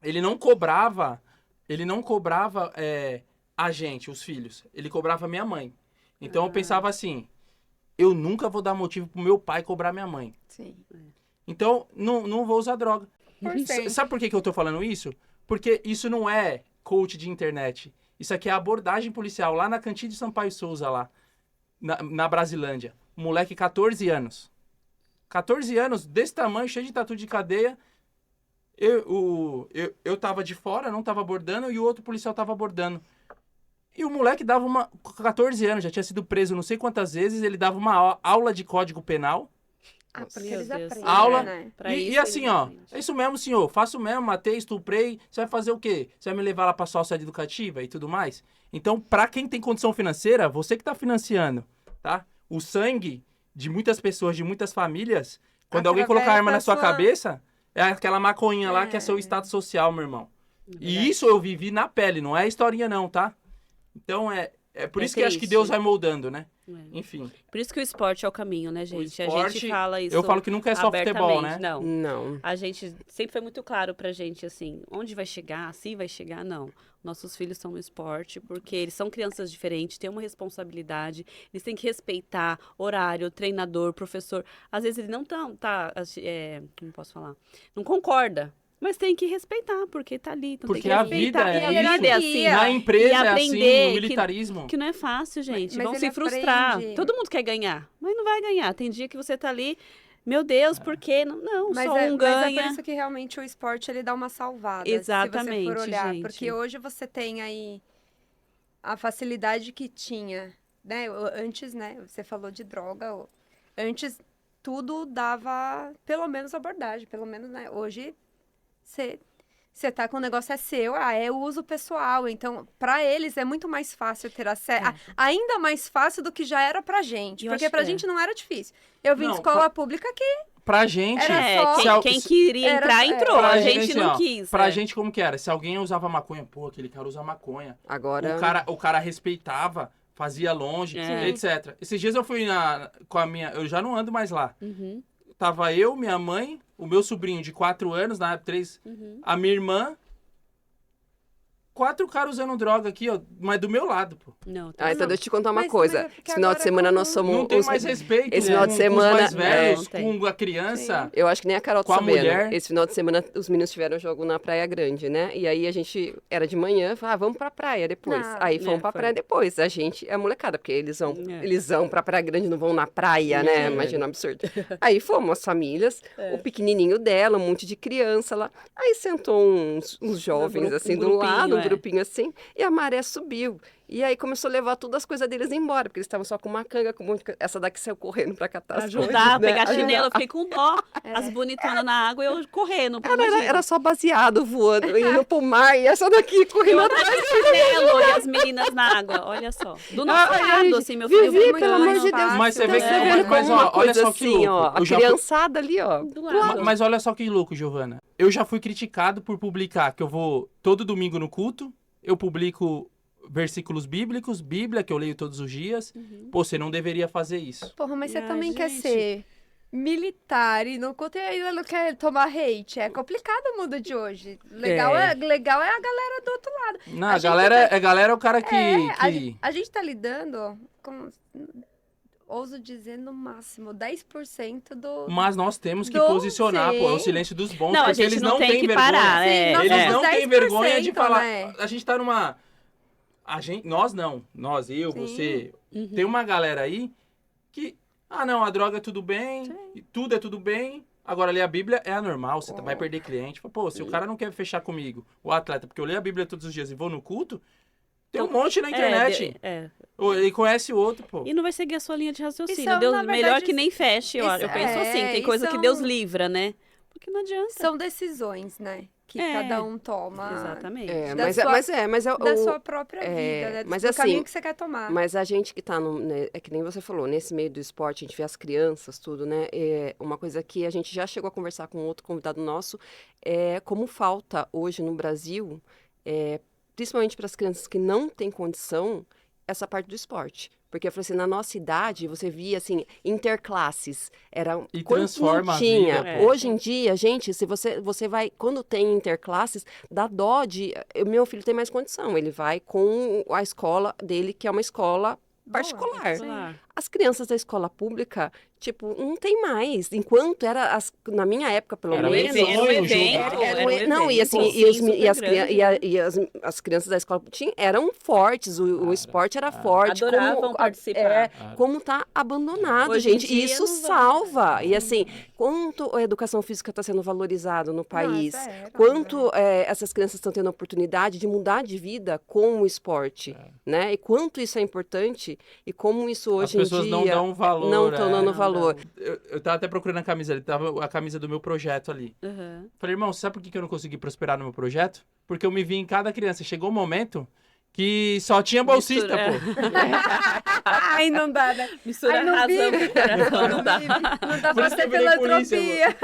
D: Ele não cobrava a gente, os filhos, ele cobrava minha mãe. Então eu pensava assim, eu nunca vou dar motivo pro meu pai cobrar minha mãe.
E: Sim.
D: Então, não vou usar droga.
E: Por cento.
D: Sabe por que eu tô falando isso? Porque isso não é coach de internet. Isso aqui é abordagem policial lá na Cantinho de Sampaio Souza, lá, na Brasilândia. Um moleque, 14 anos. 14 anos, desse tamanho, cheio de tatu de cadeia. Eu tava de fora, não tava abordando, e o outro policial tava abordando. E o moleque dava 14 anos, já tinha sido preso não sei quantas vezes, ele dava uma aula de código penal.
E: Porque
C: Meu
E: eles
C: Deus.
E: aprendem,
D: Aula.
E: né?
C: Pra
D: E
C: isso
D: assim,
C: ele
D: ó,
C: aprende.
D: é isso mesmo, senhor, faço mesmo, matei, estuprei, você vai fazer o quê? Você vai me levar lá pra sua sede educativa e tudo mais? Então, pra quem tem condição financeira, você que tá financiando, tá? O sangue de muitas pessoas, de muitas famílias, quando alguém
E: Através
D: colocar a arma
E: da
D: na sua
E: sua-
D: cabeça, é aquela maconhinha lá que é seu status social, meu irmão. E isso eu vivi na pele, não é historinha não, tá? Então, é por
C: É
D: isso que eu acho que
C: triste.
D: Deus vai moldando, né?
C: É.
D: Enfim,
C: Por isso que o esporte é o caminho, né, gente? A
D: esporte,
C: gente fala isso
D: eu falo que nunca é só futebol, né?
C: abertamente. Não.
B: Não.
C: A gente sempre foi muito claro pra gente, assim, onde vai chegar, se vai chegar, não. Nossos filhos estão no esporte, porque eles são crianças diferentes, têm uma responsabilidade, eles têm que respeitar horário, treinador, professor. Às vezes ele não como posso falar? Não concorda. Mas tem que respeitar, porque tá ali. Então
D: Porque
C: tem que
D: a
C: respeitar.
D: vida é
C: E a vida é
E: isso.
C: assim.
D: Na empresa
C: E
D: é assim,
C: aprender
D: no militarismo.
C: Que não é fácil, gente.
E: Mas
C: Vão
E: ele
C: se frustrar.
E: aprende.
C: Todo mundo quer ganhar, mas não vai ganhar. Tem dia que você tá ali, meu Deus, por quê? Não, só um
E: Mas é
C: ganha.
E: por isso que realmente o esporte ele dá uma salvada. Se você
C: Exatamente,
E: for olhar.
C: gente.
E: Porque hoje você tem aí a facilidade que tinha, né? Antes, né? Você falou de droga. Antes tudo dava pelo menos abordagem. Pelo menos, né? Hoje você tá com o negócio é seu, é o uso pessoal. Então, pra eles é muito mais fácil ter acesso. Ainda mais fácil do que já era pra gente.
C: Eu
E: Porque
C: acho
E: pra
C: que é.
E: gente não era difícil. Eu vim
D: Não,
E: de escola pública que
D: Pra gente,
E: Era só-
C: Quem queria
E: era-
C: entrar, entrou.
D: pra
C: A gente não
D: ó,
C: quis.
D: Pra
C: é.
D: gente, como que era? Se alguém usava maconha, pô, aquele cara usa maconha.
B: Agora.
D: O cara respeitava, fazia longe,
C: É.
D: etc. Esses dias eu fui com a minha... Eu já não ando mais lá.
C: Uhum,
D: Tava eu, minha mãe, o meu sobrinho de 4 anos, na 3,
C: uhum.
D: a minha irmã. 4 caras usando droga aqui, ó, mas do meu lado, pô.
C: Não,
B: Ah, então deixa eu te contar uma
E: Mas
B: coisa.
E: é porque
B: Esse final de
E: agora
B: semana nós
E: como-
B: somos
D: Não tem
B: os-
D: mais respeito
B: esse
D: com,
B: final de
D: com
B: semana-
D: os mais velhos,
C: não tem.
D: com a criança.
B: Eu acho que nem a Carol
D: Com a
B: tá sabendo.
D: mulher.
B: Esse final de semana os meninos tiveram jogo na Praia Grande, né? E aí a gente era de manhã, falava, vamos pra praia depois.
E: Não.
B: Aí fomos pra
C: foi.
B: praia depois. A gente é molecada, porque eles vão
C: É.
B: pra Praia Grande, não vão na praia, né? Imagina um absurdo. Aí fomos as famílias, o pequenininho dela, um monte de criança lá. Aí sentou uns jovens assim do
C: grupinho,
B: lado, um
C: é.
B: grupinho assim, e a maré subiu. E aí começou a levar todas as coisas deles embora, porque eles estavam só com uma canga, com um monte de coisa. Essa daqui saiu correndo pra catar
C: Pra
B: as coisas,
C: ajudar,
B: né?
C: pegar chinelo, eu
B: Ajudar.
C: fiquei com dó. As bonitonas na água e eu correndo.
B: Era só baseado voando, indo pro mar, e essa daqui correndo atrás.
C: chinelo e as meninas na água. Olha só. Do nosso
B: Ai,
C: lado,
B: ai,
C: assim, meu filho.
B: Vivi,
C: muito
B: pelo amor
C: mais
B: de Deus.
C: fácil.
D: Mas você vê
B: Tá
D: que-
B: vendo
D: mas,
B: como
D: ó,
B: uma
D: olha
B: coisa
D: só que
B: assim, ó,
D: louco.
B: a
D: Eu já fui-
B: criançada ali, ó.
C: Do lado.
D: Mas olha só que louco, Giovana. Eu já fui criticado por publicar que eu vou todo domingo no culto, eu publico versículos bíblicos, Bíblia, que eu leio todos os dias. Pô, você não deveria fazer isso.
E: Porra, mas você
C: Ai,
E: também quer
C: gente.
E: ser militar e no culto e ainda não quer tomar hate. É complicado o mundo de hoje. Legal é, legal é a galera do outro lado.
D: Não,
E: A
D: a
E: gente
D: galera, a galera é o cara que...
E: A gente tá lidando com, ouso dizer, no máximo 10% do...
D: Mas nós temos que
E: Do-
D: posicionar, pô, é o
E: sim.
D: silêncio dos bons,
C: Não, a
D: porque
C: gente
D: eles
C: não
D: não
C: tem
D: têm
C: que
D: vergonha.
C: parar,
E: Sim, nós
D: Eles
E: somos
D: não têm vergonha de
E: 10%,
D: falar.
E: né?
D: A gente tá numa... Nós não. Nós, eu,
E: Sim.
D: você.
C: Uhum.
D: Tem uma galera aí que... Ah, não, a droga é tudo bem, tudo é tudo bem. Agora, ler a Bíblia é anormal, você vai perder cliente. Pô, se o cara não quer fechar comigo, o atleta, porque eu leio a Bíblia todos os dias e vou no culto, tem um monte na internet. Ele conhece o outro, pô.
C: E não vai seguir a sua linha de raciocínio.
E: Isso,
C: Deus,
E: na
C: melhor
E: verdade,
C: que nem feche. Eu
E: isso-
C: penso assim, tem
E: isso
C: coisa que
E: é
C: Deus
E: um-
C: livra, né? Porque não adianta.
E: São decisões, né? Que cada um toma.
C: Exatamente.
B: Da
E: Da sua própria vida, né?
B: mas
E: do
B: assim,
E: caminho que você quer tomar.
B: Mas a gente que tá no, né, é que nem você falou, nesse meio do esporte, a gente vê as crianças, tudo, né? É uma coisa que a gente já chegou a conversar com outro convidado nosso, é como falta hoje no Brasil, principalmente para as crianças que não têm condição, essa parte do esporte. Porque eu falei assim, na nossa idade, você via assim, interclasses, era
D: E
B: quando
D: transforma
B: não
D: a
B: tinha.
D: vida,
C: pô.
B: Hoje em dia, gente, se você vai, quando tem interclasses, dá dó de, meu filho tem mais condição, ele vai com a escola dele, que é uma escola particular.
C: Claro.
B: As crianças da escola pública, tipo, não tem mais. Enquanto era, na minha época, pelo
D: Era um
B: menos...
D: evento,
C: Era um
D: jogo.
C: evento.
B: Era
C: Era um
B: não, e
C: evento,
B: assim,
C: sim, super grande.
B: as crianças da escola eram fortes, o esporte era forte.
C: Adoravam participar.
B: Como tá abandonado,
C: Hoje em
B: gente.
C: dia
B: Isso
C: não vai.
B: salva. E assim, quanto a educação física está sendo valorizada no país, quanto essas crianças estão tendo a oportunidade de mudar de vida com o esporte, né? E quanto isso é importante e como isso hoje em dia...
D: As pessoas não dão valor.
B: Não estão dando
C: Não
B: valor.
D: Eu tava até procurando a camisa, ele tava a camisa do meu projeto ali.
C: Uhum.
D: Falei, irmão, sabe por que eu não consegui prosperar no meu projeto? Porque eu me vi em cada criança. Chegou um momento que só tinha bolsista,
C: Mistura,
D: pô.
E: Ai, não dá, né?
C: Mistura
E: Ai, não
C: razão
E: vive.
C: com o coração, não dá.
E: Não dá
D: Por
E: pra
D: isso que
E: ser
D: eu virei polícia,
E: filantropia.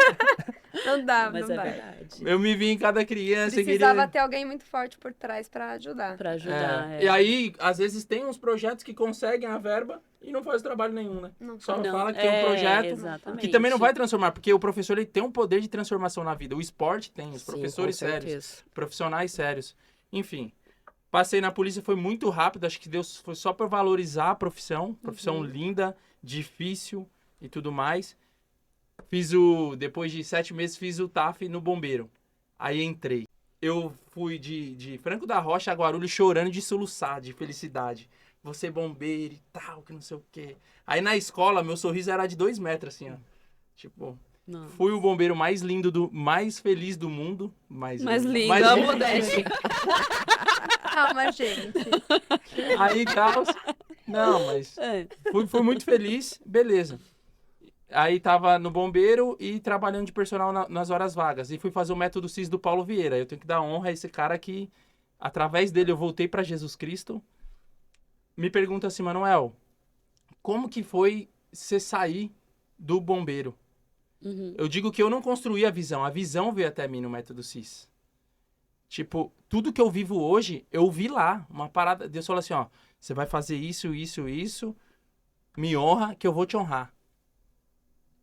E: Não dá,
C: Mas
E: não
C: é
E: dá.
C: verdade.
D: Eu me vi em cada criança.
E: Precisava
D: queria...
E: ter alguém muito forte por trás pra ajudar.
C: Pra ajudar.
D: E aí, às vezes, tem uns projetos que conseguem a verba e não faz trabalho nenhum, né?
E: Não
D: Só
C: Não,
D: fala que tem um projeto
C: exatamente.
D: que também não vai transformar, porque o professor ele tem um poder de transformação na vida. O esporte tem, os
B: Sim,
D: professores
B: com
D: sérios,
B: certeza.
D: profissionais sérios. Enfim, passei na polícia, foi muito rápido, acho que Deus foi só para valorizar a profissão linda, difícil e tudo mais. Depois de 7 meses, fiz o TAF no bombeiro. Aí entrei. Eu fui de Franco da Rocha a Guarulhos chorando de soluçar, de felicidade. Você bombeiro e tal, que não sei o quê. Aí na escola, meu sorriso era de 2 metros, assim, ó. Tipo,
C: Não.
D: fui o bombeiro mais lindo, mais feliz do mundo. Mais
C: lindo,
D: mais
C: a
D: lindo.
C: modéstia.
E: Calma, gente.
D: Aí, tal. Não, mas fui muito feliz, beleza. Aí tava no bombeiro e trabalhando de personal nas horas vagas. E fui fazer o método CIS do Paulo Vieira. Eu tenho que dar honra a esse cara que, através dele, eu voltei para Jesus Cristo. Me pergunta assim, Manuel, como que foi você sair do bombeiro?
C: Uhum.
D: Eu digo que eu não construí a visão veio até mim no método CIS. Tipo, tudo que eu vivo hoje, eu vi lá, uma parada. Deus falou assim, ó, você vai fazer isso, isso, isso, me honra que eu vou te honrar.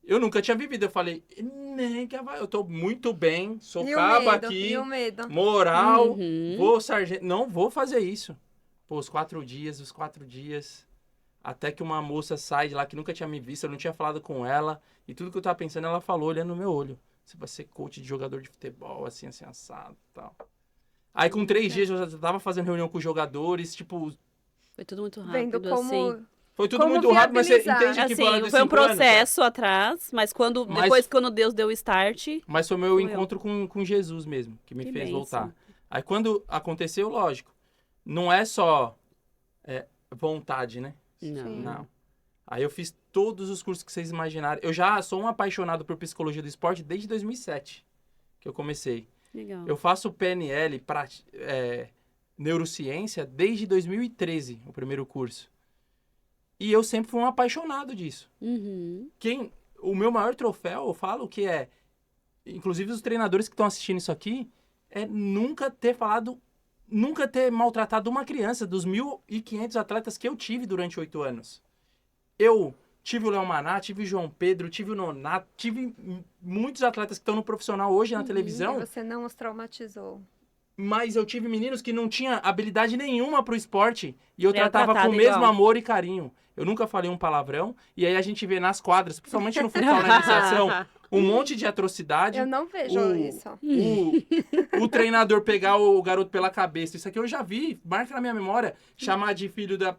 D: Eu nunca tinha vivido, eu falei, nem que eu tô muito bem, sou
E: E o
D: cabo
E: medo?
D: aqui,
E: E o medo?
D: moral,
C: Uhum.
D: vou sargento, não vou fazer isso. Pô, os 4 dias, até que uma moça sai de lá que nunca tinha me visto, eu não tinha falado com ela, e tudo que eu tava pensando, ela falou olhando no meu olho. Você vai ser coach de jogador de futebol, assim, assado e tal. Aí com 3 dias eu já tava fazendo reunião com os jogadores, tipo,
C: Foi tudo muito
E: Vendo
C: rápido,
E: como...
C: assim.
D: foi tudo
E: Como
D: muito rápido, mas você
E: viabilizar?
D: entende que
C: Assim,
D: fora de
C: foi um
D: 5 anos,
C: processo atrás, mas quando Deus deu o start,
D: mas foi meu
C: Fui
D: encontro com Jesus mesmo, que me
C: Que
D: fez
C: bênção.
D: voltar. Aí quando aconteceu, lógico, não é só vontade, né?
C: não.
D: Não. Aí eu fiz todos os cursos que vocês imaginarem. Eu já sou um apaixonado por psicologia do esporte desde 2007, que eu comecei.
C: Legal.
D: Eu faço PNL, neurociência, desde 2013, o primeiro curso. E eu sempre fui um apaixonado disso.
C: Uhum.
D: O meu maior troféu, eu falo que inclusive os treinadores que estão assistindo isso aqui, é nunca ter maltratado uma criança dos 1.500 atletas que eu tive durante 8 anos. Eu tive o Léo Maná, tive o João Pedro, tive o Nonato, tive muitos atletas que estão no profissional hoje na televisão,
E: E você não os traumatizou.
D: mas eu tive meninos que não tinham habilidade nenhuma pro esporte e eu
C: Era
D: tratava com
C: tratado
D: o mesmo
C: igual.
D: amor e carinho. Eu nunca falei um palavrão, e aí a gente vê nas quadras, principalmente no futsal, na iniciação, um monte de atrocidade.
E: Eu não vejo isso.
D: O treinador pegar o garoto pela cabeça, isso aqui eu já vi, marca na minha memória, chamar de filho da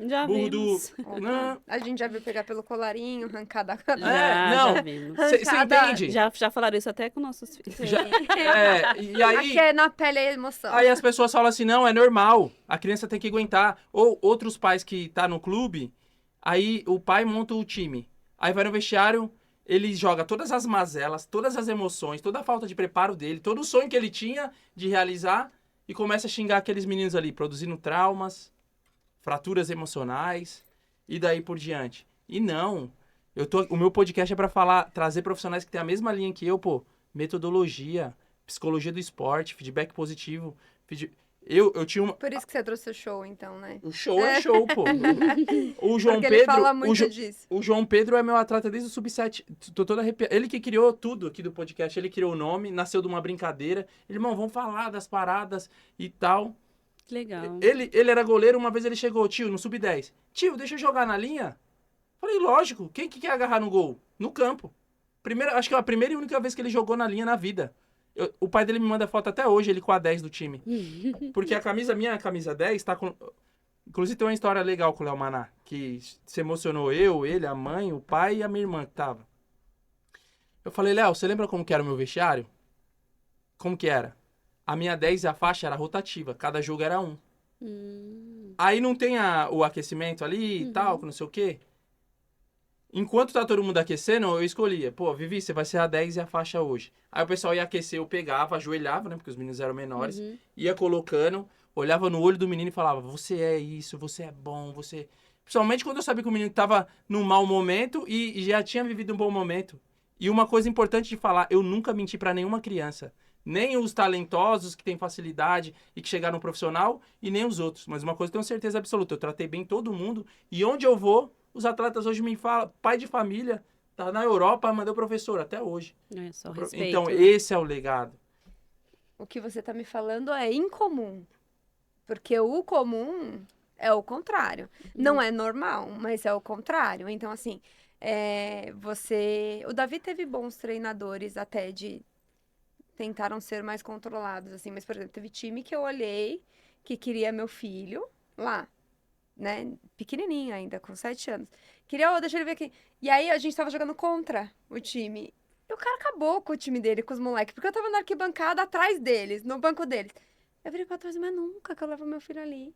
C: Já
D: burro do...
C: vimos.
D: Não,
E: A gente já viu pegar pelo colarinho, arrancar da
D: não.
C: Já vimos.
D: Você
E: Arrancada.
D: entende?
C: Já falaram isso até com nossos filhos.
D: E aí...
E: Aqui é na pele a emoção.
D: Aí as pessoas falam assim, não, é normal, a criança tem que aguentar. Ou outros pais que tá no clube, aí o pai monta o time. Aí vai no vestiário, ele joga todas as mazelas, todas as emoções, toda a falta de preparo dele, todo o sonho que ele tinha de realizar e começa a xingar aqueles meninos ali, produzindo traumas, fraturas emocionais e daí por diante. E não, o meu podcast é pra falar, trazer profissionais que têm a mesma linha que eu, pô, metodologia, psicologia do esporte, feedback positivo. Eu tinha uma...
E: Por isso que você trouxe o show, então, né?
D: O show é show, pô. O João
E: Porque
D: Pedro...
E: ele fala muito disso.
D: O João Pedro é meu atleta desde o Sub-7. Tô todo arrepiado. Ele que criou tudo aqui do podcast. Ele criou o nome, nasceu de uma brincadeira. Ele, irmão, vamos falar das paradas e tal.
C: Que legal.
D: Ele era goleiro, uma vez ele chegou, tio, no Sub-10. Tio, deixa eu jogar na linha? Falei, lógico. Quem que quer agarrar no gol? No campo. Acho que é a primeira e única vez que ele jogou na linha na vida. O pai dele me manda foto até hoje, ele com a 10 do time. Porque minha camisa 10 tá com... Inclusive tem uma história legal com o Léo Maná, que se emocionou ele, a mãe, o pai e a minha irmã que tava. Eu falei, Léo, você lembra como que era o meu vestiário? Como que era? A minha 10 e a faixa era rotativa, cada jogo era um. Aí não tem o aquecimento ali e tal, não sei o quê. Enquanto tá todo mundo aquecendo, eu escolhia. Pô, Vivi, você vai ser a 10 e a faixa hoje. Aí o pessoal ia aquecer, eu pegava, ajoelhava, né? Porque os meninos eram menores. Ia colocando, olhava no olho do menino e falava, você é isso, você é bom, você... Principalmente quando eu sabia que o menino tava num mau momento e já tinha vivido um bom momento. E uma coisa importante de falar, eu nunca menti pra nenhuma criança. Nem os talentosos que têm facilidade e que chegaram no profissional e nem os outros. Mas uma coisa eu tenho certeza absoluta, eu tratei bem todo mundo. E onde eu vou... Os atletas hoje me falam, pai de família, tá na Europa, mandou professor, até hoje.
C: É só respeito.
D: Então,
C: né?
D: esse é o legado.
E: O que você tá me falando é incomum. Porque o comum é o contrário. Não é normal, mas é o contrário. Então, assim, o Davi teve bons treinadores até tentaram ser mais controlados, assim. Mas, por exemplo, teve time que eu olhei que queria meu filho lá. Né, pequenininho ainda, com 7 anos. Queria, deixa ele ver aqui. E aí a gente tava jogando contra o time. E o cara acabou com o time dele, com os moleques, porque eu tava na arquibancada atrás deles, no banco deles. Eu virei pra trás, mas nunca que eu levo meu filho ali.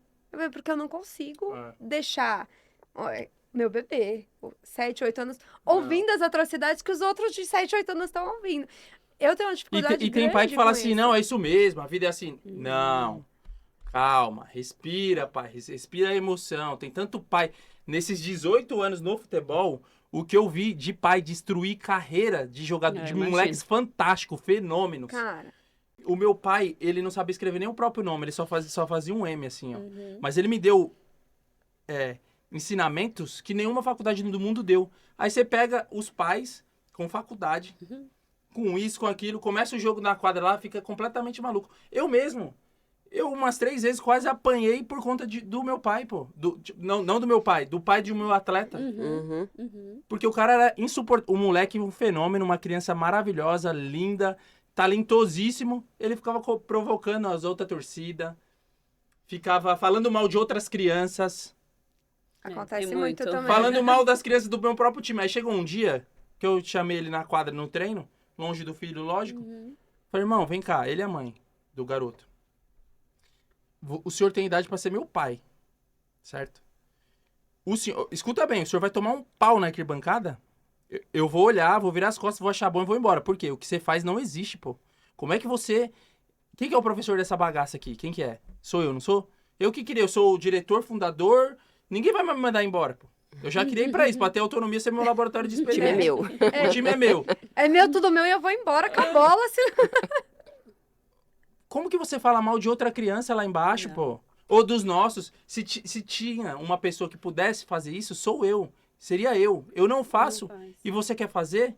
E: Porque eu não consigo deixar meu bebê, 7, 8 anos, ouvindo as atrocidades que os outros de 7, 8 anos estão ouvindo. Eu tenho uma dificuldade
D: E tem pai que
E: grande
D: fala
E: com
D: assim,
E: isso.
D: não, é isso mesmo, a vida é assim. Não. Calma, respira, pai, respira a emoção. Tem tanto pai. Nesses 18 anos no futebol, o que eu vi de pai destruir carreira de jogador, de moleques fantásticos, fenômenos.
E: Cara.
D: O meu pai, ele não sabia escrever nem o próprio nome, ele só fazia um M, assim, ó. Mas ele me deu ensinamentos que nenhuma faculdade do mundo deu. Aí você pega os pais com faculdade, com isso, com aquilo, começa o jogo na quadra lá, fica completamente maluco. Eu mesmo... Eu umas 3 vezes quase apanhei por conta do meu pai, pô. Não do meu pai, do pai de um meu atleta. Porque o cara era insuportável. O moleque, um fenômeno, uma criança maravilhosa, linda, talentosíssimo. Ele ficava provocando as outras torcidas. Ficava falando mal de outras crianças.
E: Acontece
C: tem
E: muito
C: muito.
E: também.
D: Falando mal das crianças do meu próprio time. Aí chegou um dia que eu chamei ele na quadra no treino, longe do filho, lógico. Falei, irmão, vem cá, ele é a mãe do garoto. O senhor tem idade pra ser meu pai, certo? O senhor, escuta bem, o senhor vai tomar um pau na arquibancada? Eu vou olhar, vou virar as costas, vou achar bom e vou embora. Por quê? O que você faz não existe, pô. Como é que você... Quem que é o professor dessa bagaça aqui? Quem que é? Sou eu, não sou? Eu que queria, eu sou o diretor, fundador. Ninguém vai me mandar embora, pô. Eu já criei pra isso, pra ter autonomia, ser meu laboratório de
B: O time é
D: experiência.
B: meu.
D: O time é meu.
E: É meu, tudo meu e eu vou embora com a bola.
D: Como que você fala mal de outra criança lá embaixo, pô? Ou dos nossos? Se tinha uma pessoa que pudesse fazer isso, sou eu. seria eu. Eu não faço
C: Não faz.
D: e você quer fazer?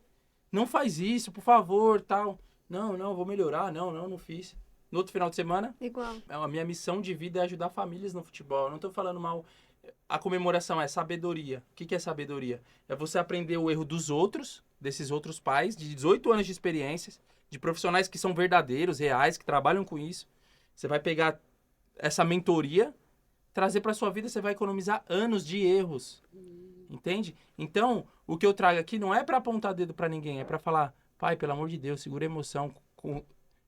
D: Não faz isso, por favor, tal. Não, vou melhorar. Não fiz. No outro final de semana,
E: Igual.
D: a minha missão de vida é ajudar famílias no futebol. Eu não tô falando mal. A comemoração é sabedoria. O que é sabedoria? É você aprender o erro dos outros, desses outros pais, de 18 anos de experiências, de profissionais que são verdadeiros, reais, que trabalham com isso. Você vai pegar essa mentoria, trazer para sua vida, você vai economizar anos de erros. Entende? Então, o que eu trago aqui não é para apontar dedo para ninguém, é para falar, pai, pelo amor de Deus, segura a emoção,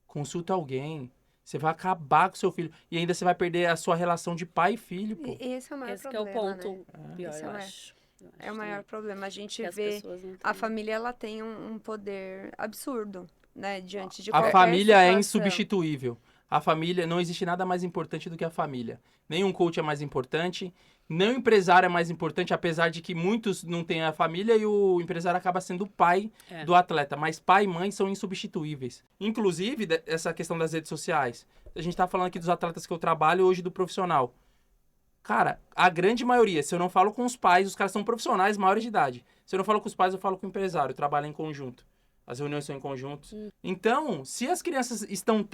D: consulta alguém. Você vai acabar com seu filho. E ainda você vai perder a sua relação de pai e filho, pô.
E: Esse é o maior
C: Esse que é
E: problema,
C: o ponto
E: né?
C: pior,
E: Esse
C: eu
E: é o
C: acho.
E: É o maior problema. A gente
C: Que as
E: vê
C: pessoas não
E: a
C: têm.
E: família, ela tem um poder absurdo, né? Diante de
D: A
E: qualquer
D: família é
E: situação.
D: insubstituível. A família, não existe nada mais importante do que a família. Nenhum coach é mais importante, nem o empresário é mais importante, apesar de que muitos não têm a família e o empresário acaba sendo o pai do atleta. Mas pai e mãe são insubstituíveis. Inclusive, essa questão das redes sociais. A gente tá falando aqui dos atletas que eu trabalho hoje do profissional. Cara, a grande maioria, se eu não falo com os pais, os caras são profissionais maiores de idade. Se eu não falo com os pais, eu falo com o empresário, eu trabalho em conjunto. As reuniões são em conjunto. Então, se as crianças estão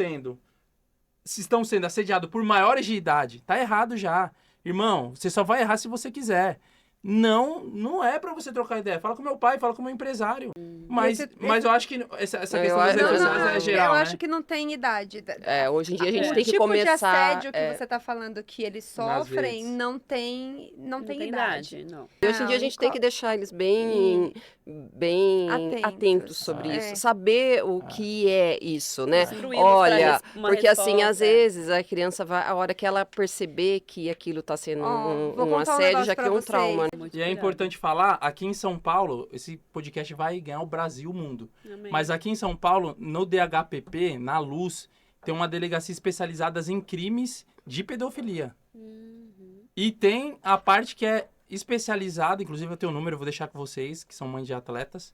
D: sendo assediadas por maiores de idade, tá errado já. Irmão, você só vai errar se você quiser. Não é pra você trocar ideia. Fala com meu pai, fala com meu empresário. Mas eu acho que essa questão das redes sociais é geral,
E: eu
D: né?
E: acho que não tem idade.
B: Hoje em dia a gente
E: O
B: tem que
E: tipo
B: começar...
E: de assédio que você tá falando que eles sofrem
D: redes.
E: não tem idade.
C: Não.
B: E hoje em dia a gente tem que deixar eles bem atentos sobre
E: É.
B: isso, saber o que é isso, né?
C: Instruí-los
B: Olha,
C: pra uma
B: porque assim, às
C: resposta.
B: vezes a criança vai, a hora que ela perceber que aquilo tá sendo
E: Vou
B: um
E: contar um
B: assédio,
E: negócio
B: já
E: pra
B: cria um
E: vocês.
B: trauma. Né?
C: Muito
D: E é
C: cuidado.
D: importante falar, aqui em São Paulo, esse podcast vai ganhar o Brasil e o mundo.
C: Amém.
D: Mas aqui em São Paulo, no DHPP, na Luz, tem uma delegacia especializada em crimes de pedofilia. E tem a parte que é especializada, inclusive eu tenho um número, eu vou deixar com vocês, que são mães de atletas,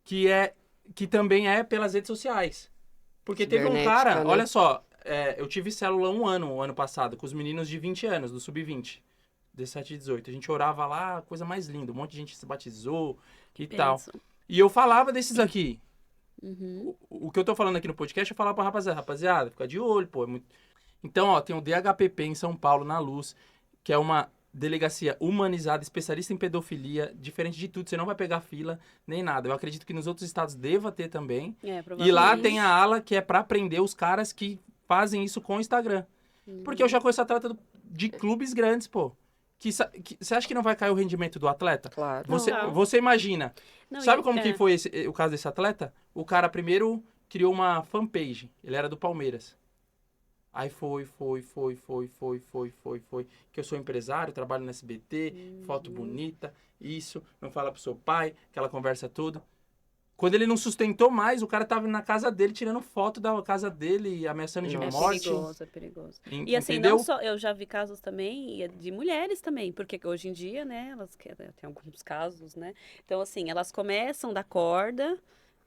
D: que também é pelas redes sociais. Porque teve um
B: Cibernética,
D: cara,
B: né?
D: olha só, eu tive célula o ano passado, com os meninos de 20 anos, do Sub-20, 17 e 18. A gente orava lá, coisa mais linda, um monte de gente se batizou e tal.
C: Pensa.
D: E eu falava desses aqui.
C: Uhum.
D: O que eu tô falando aqui no podcast, eu falava pra rapaziada, fica de olho, pô. Então, ó, tem o DHPP em São Paulo, na Luz, que é uma delegacia humanizada, especialista em pedofilia, diferente de tudo. Você não vai pegar fila, nem nada. Eu acredito que nos outros estados deva ter também. E lá
C: Provavelmente.
D: tem a ala que é pra prender os caras que fazem isso com o Instagram. Porque eu já conheço atleta de clubes grandes, pô. Você acha que não vai cair o rendimento do atleta?
B: Claro.
C: Não.
D: Você imagina.
C: Não,
D: Sabe
C: e-
D: como que foi o caso desse atleta? O cara primeiro criou uma fanpage. Ele era do Palmeiras. Aí foi. Que eu sou empresário, trabalho no SBT, foto bonita, isso, não fala pro seu pai, aquela conversa toda. Quando ele não sustentou mais, o cara tava na casa dele, tirando foto da casa dele, ameaçando de
B: Nossa.
D: morte.
C: É perigoso.
D: En-
C: E assim,
D: entendeu?
C: não só, eu já vi casos também de mulheres também, porque hoje em dia, né, elas tem alguns casos, né? Então, assim, elas começam da corda,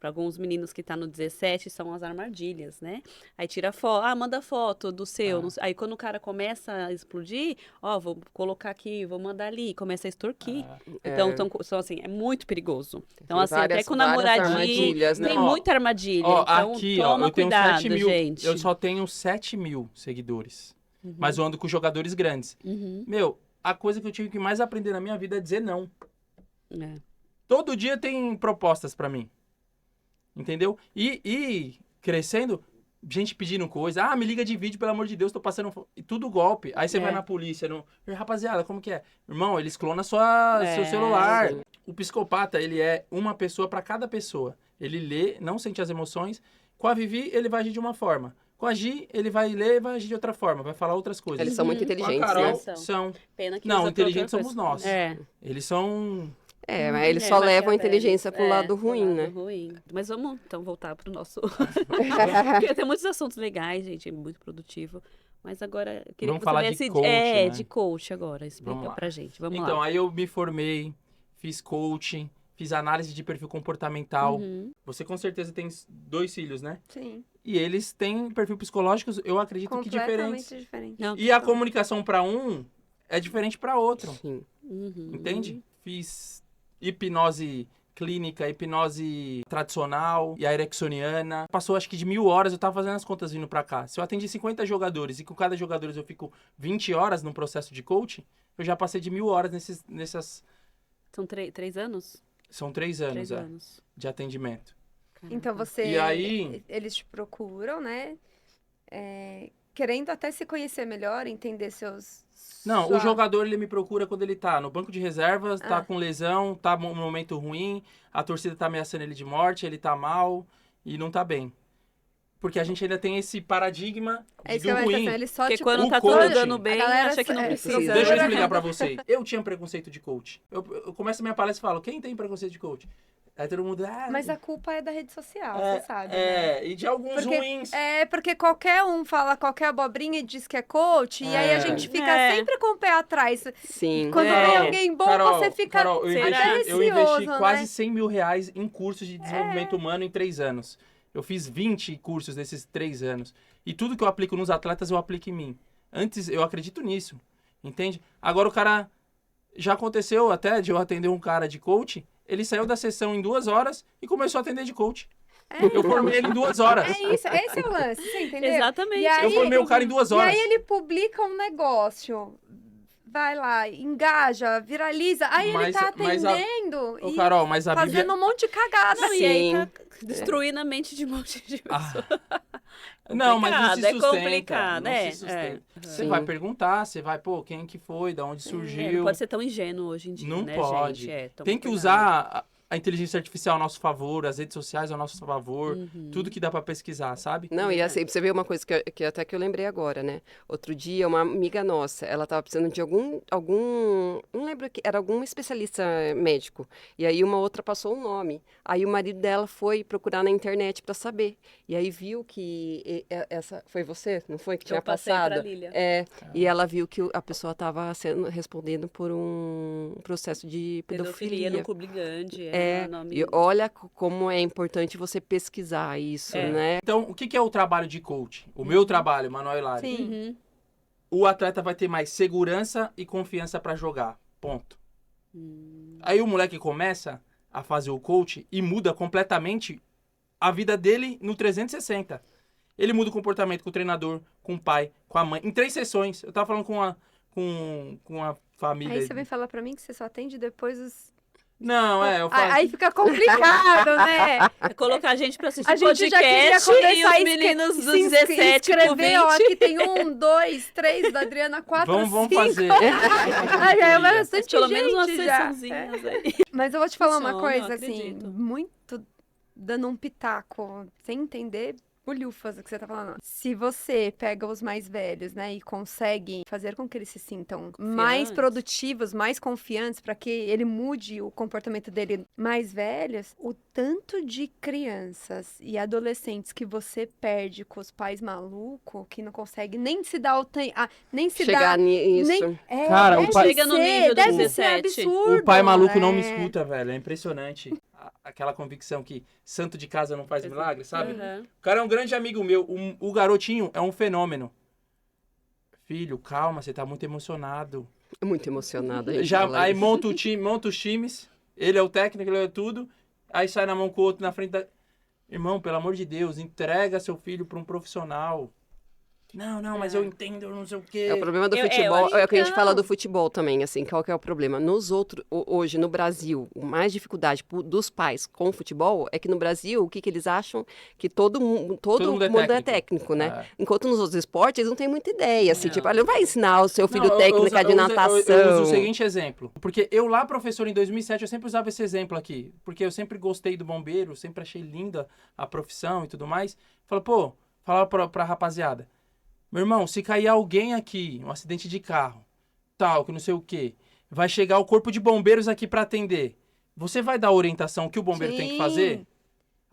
C: para alguns meninos que tá no 17, são as armadilhas, né? Aí tira foto, manda foto do seu. não sei- Aí quando o cara começa a explodir, vou colocar aqui, vou mandar ali, começa a extorquir. Então, são assim, é muito perigoso. Então, assim, até com
B: várias
C: namoradinho,
B: armadilhas, né?
C: tem
D: Ó,
C: muita armadilha.
D: Ó,
C: então,
D: aqui,
C: toma
D: eu tenho
C: cuidado,
D: 7 mil.
C: gente.
D: Eu só tenho 7 mil seguidores. Mas eu ando com jogadores grandes.
C: Uhum.
D: Meu, a coisa que eu tive que mais aprender na minha vida é dizer não.
C: É.
D: Todo dia tem propostas pra mim. Entendeu? E crescendo, gente pedindo coisa. Me liga de vídeo, pelo amor de Deus, tô passando... E tudo golpe. Aí você vai na polícia. Rapaziada, como que é? Irmão, eles clonam seu celular.
B: sim.
D: O psicopata, ele é uma pessoa pra cada pessoa. Ele lê, não sente as emoções. Com a Vivi, ele vai agir de uma forma. Com a Gi, ele vai ler e vai agir de outra forma. Vai falar outras coisas.
B: Eles são muito
D: Com a
B: inteligentes,
D: Carol,
B: né?
D: são...
C: Pena que
D: Não,
C: usa pra
D: inteligentes
C: outra
D: somos
C: coisa.
D: nós.
C: É.
D: Eles são...
B: Mas eles só levam a
C: maquiavélicos.
B: inteligência pro lado ruim, né?
C: Ruim. Mas vamos então voltar pro nosso. Porque tem muitos assuntos legais, gente, é muito produtivo. Mas agora eu queria
D: Vamos
C: que você
D: falar de
C: desse...
D: coach, né?
C: de coach agora. Explica
D: Vamos lá.
C: pra gente. Vamos
D: Então,
C: lá.
D: aí eu me formei, fiz coaching, fiz análise de perfil comportamental.
C: Uhum.
D: Você com certeza tem 2 filhos, né?
E: Sim.
D: E eles têm perfil psicológico, eu acredito que diferentes.
E: Completamente diferente.
C: Não,
D: E a comunicação para um é diferente para outro,
C: Uhum.
D: entende? fiz hipnose clínica, hipnose tradicional e a ericksoniana. Passou acho que de 1.000 horas, eu tava fazendo as contas vindo pra cá. Se eu atendi 50 jogadores e com cada jogador eu fico 20 horas num processo de coaching, eu já passei de 1.000 horas nessas...
C: São 3 anos?
D: São 3 anos,
C: 3 anos.
D: de atendimento.
E: Então você...
D: E aí...
E: Eles te procuram, né? Querendo até se conhecer melhor, entender seus...
D: Não, o jogador ele me procura quando ele tá no banco de reservas, tá com lesão, tá num momento ruim, a torcida tá ameaçando ele de morte, ele tá mal e não tá bem. Porque a gente ainda tem esse paradigma
E: É isso
D: do
E: que eu
D: ruim.
E: ele só,
C: Porque
E: tipo,
C: quando
D: o
C: tá
D: coach,
C: tudo dando bem,
E: a galera
C: acha que não precisa.
B: precisa.
D: Deixa eu explicar pra vocês. Eu tinha preconceito de coach. Eu começo a minha palestra e falo, quem tem preconceito de coach? Aí todo mundo...
E: Mas a culpa é da rede social, você sabe, né?
D: E de alguns
E: Porque,
D: ruins.
E: porque qualquer um fala qualquer abobrinha e diz que é coach, e aí a gente fica sempre com o pé atrás.
B: Sim.
E: Quando vem alguém bom, você fica
D: Carol, eu
E: receoso,
D: investi
E: né?
D: quase 100 mil reais em cursos de desenvolvimento humano em 3 anos. Eu fiz 20 cursos nesses 3 anos. E tudo que eu aplico nos atletas, eu aplico em mim. Antes, eu acredito nisso. Entende? Agora o cara... Já aconteceu até de eu atender um cara de coach, ele saiu da sessão em 2 horas e começou a atender de coach. Eu formei ele em 2 horas.
E: É isso, esse é o lance, você entendeu?
C: Exatamente.
E: E aí,
D: Eu formei o cara em 2 horas.
E: E aí ele publica um negócio, vai lá, engaja, viraliza, aí ele tá atendendo
D: Ô,
E: e
D: Carol, mas a
E: fazendo
D: Bíblia...
E: um monte de cagada.
C: Não, e aí
B: Sim.
C: tá destruindo a mente de um monte de pessoas.
D: Não, mas não se
C: É
D: sustenta.
C: complicado,
D: não se sustenta. Você
B: Sim.
D: vai perguntar, você vai, pô, quem que foi, da onde surgiu.
C: Não pode ser tão ingênuo hoje em dia,
D: Não
C: né,
D: pode.
C: gente?
D: Tem que usar a inteligência artificial a nosso favor, as redes sociais a nosso favor, tudo que dá pra pesquisar, sabe?
B: Não, e assim, você vê uma coisa que até que eu lembrei agora, né? Outro dia, uma amiga nossa, ela tava precisando de não lembro que era algum especialista médico. E aí uma outra passou um nome. Aí o marido dela foi procurar na internet para saber. E aí viu que essa foi você, não foi que tinha
C: Eu passei
B: passado?
C: pra Lília.
B: E ela viu que a pessoa estava respondendo por um processo de pedofilia.
C: No Clube Grande. Nome...
B: E olha como é importante você pesquisar isso, né?
D: Então, o que é o trabalho de coach? O meu trabalho, Manuel Hilário.
E: Sim.
D: O atleta vai ter mais segurança e confiança pra jogar. Ponto. Aí o moleque começa a fazer o coach e muda completamente a vida dele no 360. Ele muda o comportamento com o treinador, com o pai, com a mãe. Em 3 sessões. Eu tava falando com a família.
E: Aí você vem falar pra mim que você só atende depois os...
D: Não, eu falo...
E: Aí fica complicado, né?
C: É colocar a gente pra assistir
E: A gente já queria
C: podcast
E: começar
C: e
E: a
C: os meninos dos 17 por 20.
E: escrever, ó, aqui tem 1, 2, 3 da Adriana, 4, 5.
D: Vamos fazer.
E: Ai, é bastante
C: Pelo menos umas
E: gente já.
C: sessãozinhas aí.
E: Mas eu vou te falar uma
C: Funciona,
E: coisa,
C: eu
E: assim,
C: acredito.
E: muito dando um pitaco, sem entender bolhufas o que você tá falando. Se você pega os mais velhos, né, e consegue fazer com que eles se sintam mais produtivos, mais confiantes, para que ele mude o comportamento dele mais velhos, o tanto de crianças e adolescentes que você perde com os pais malucos, que não consegue nem se dar nem se
B: Chegar
E: dar...
B: nisso.
E: Nem,
D: Cara,
E: deve
D: o pai-
C: Chega no nível do
E: deve
C: 17.
E: ser absurdo.
D: O pai maluco não me
E: é.
D: escuta, velho. É impressionante. Aquela convicção que santo de casa não faz milagre, sabe?
C: Uhum.
D: O cara é um grande amigo meu. O garotinho é um fenômeno. Filho, calma, você tá muito emocionado.
B: Muito emocionada. a gente
D: Já,
B: falar
D: aí
B: isso.
D: monta os times. Ele é o técnico, ele é tudo. Aí sai na mão com o outro na frente da... Irmão, pelo amor de Deus, entrega seu filho pra um profissional. Não, mas eu entendo, eu não sei o quê.
B: É o problema do
C: Eu
B: futebol,
C: acho
B: é o que a gente
E: então.
B: fala do futebol também, assim, qual que é o problema? Hoje, no Brasil, o mais dificuldade dos pais com o futebol é que no Brasil, o que eles acham? Que todo mundo é técnico, né?
D: É.
B: Enquanto nos outros esportes, eles não têm muita ideia, assim,
C: Não.
B: tipo, ele não vai ensinar o seu filho
D: Não,
B: técnica de natação.
D: Eu uso o seguinte exemplo. Porque eu lá, professor, em 2007, eu sempre usava esse exemplo aqui. Porque eu sempre gostei do bombeiro, sempre achei linda a profissão e tudo mais. Falava pra rapaziada. Meu irmão, se cair alguém aqui, um acidente de carro, tal, que não sei o quê, vai chegar o corpo de bombeiros aqui pra atender. Você vai dar a orientação que o bombeiro tem que fazer?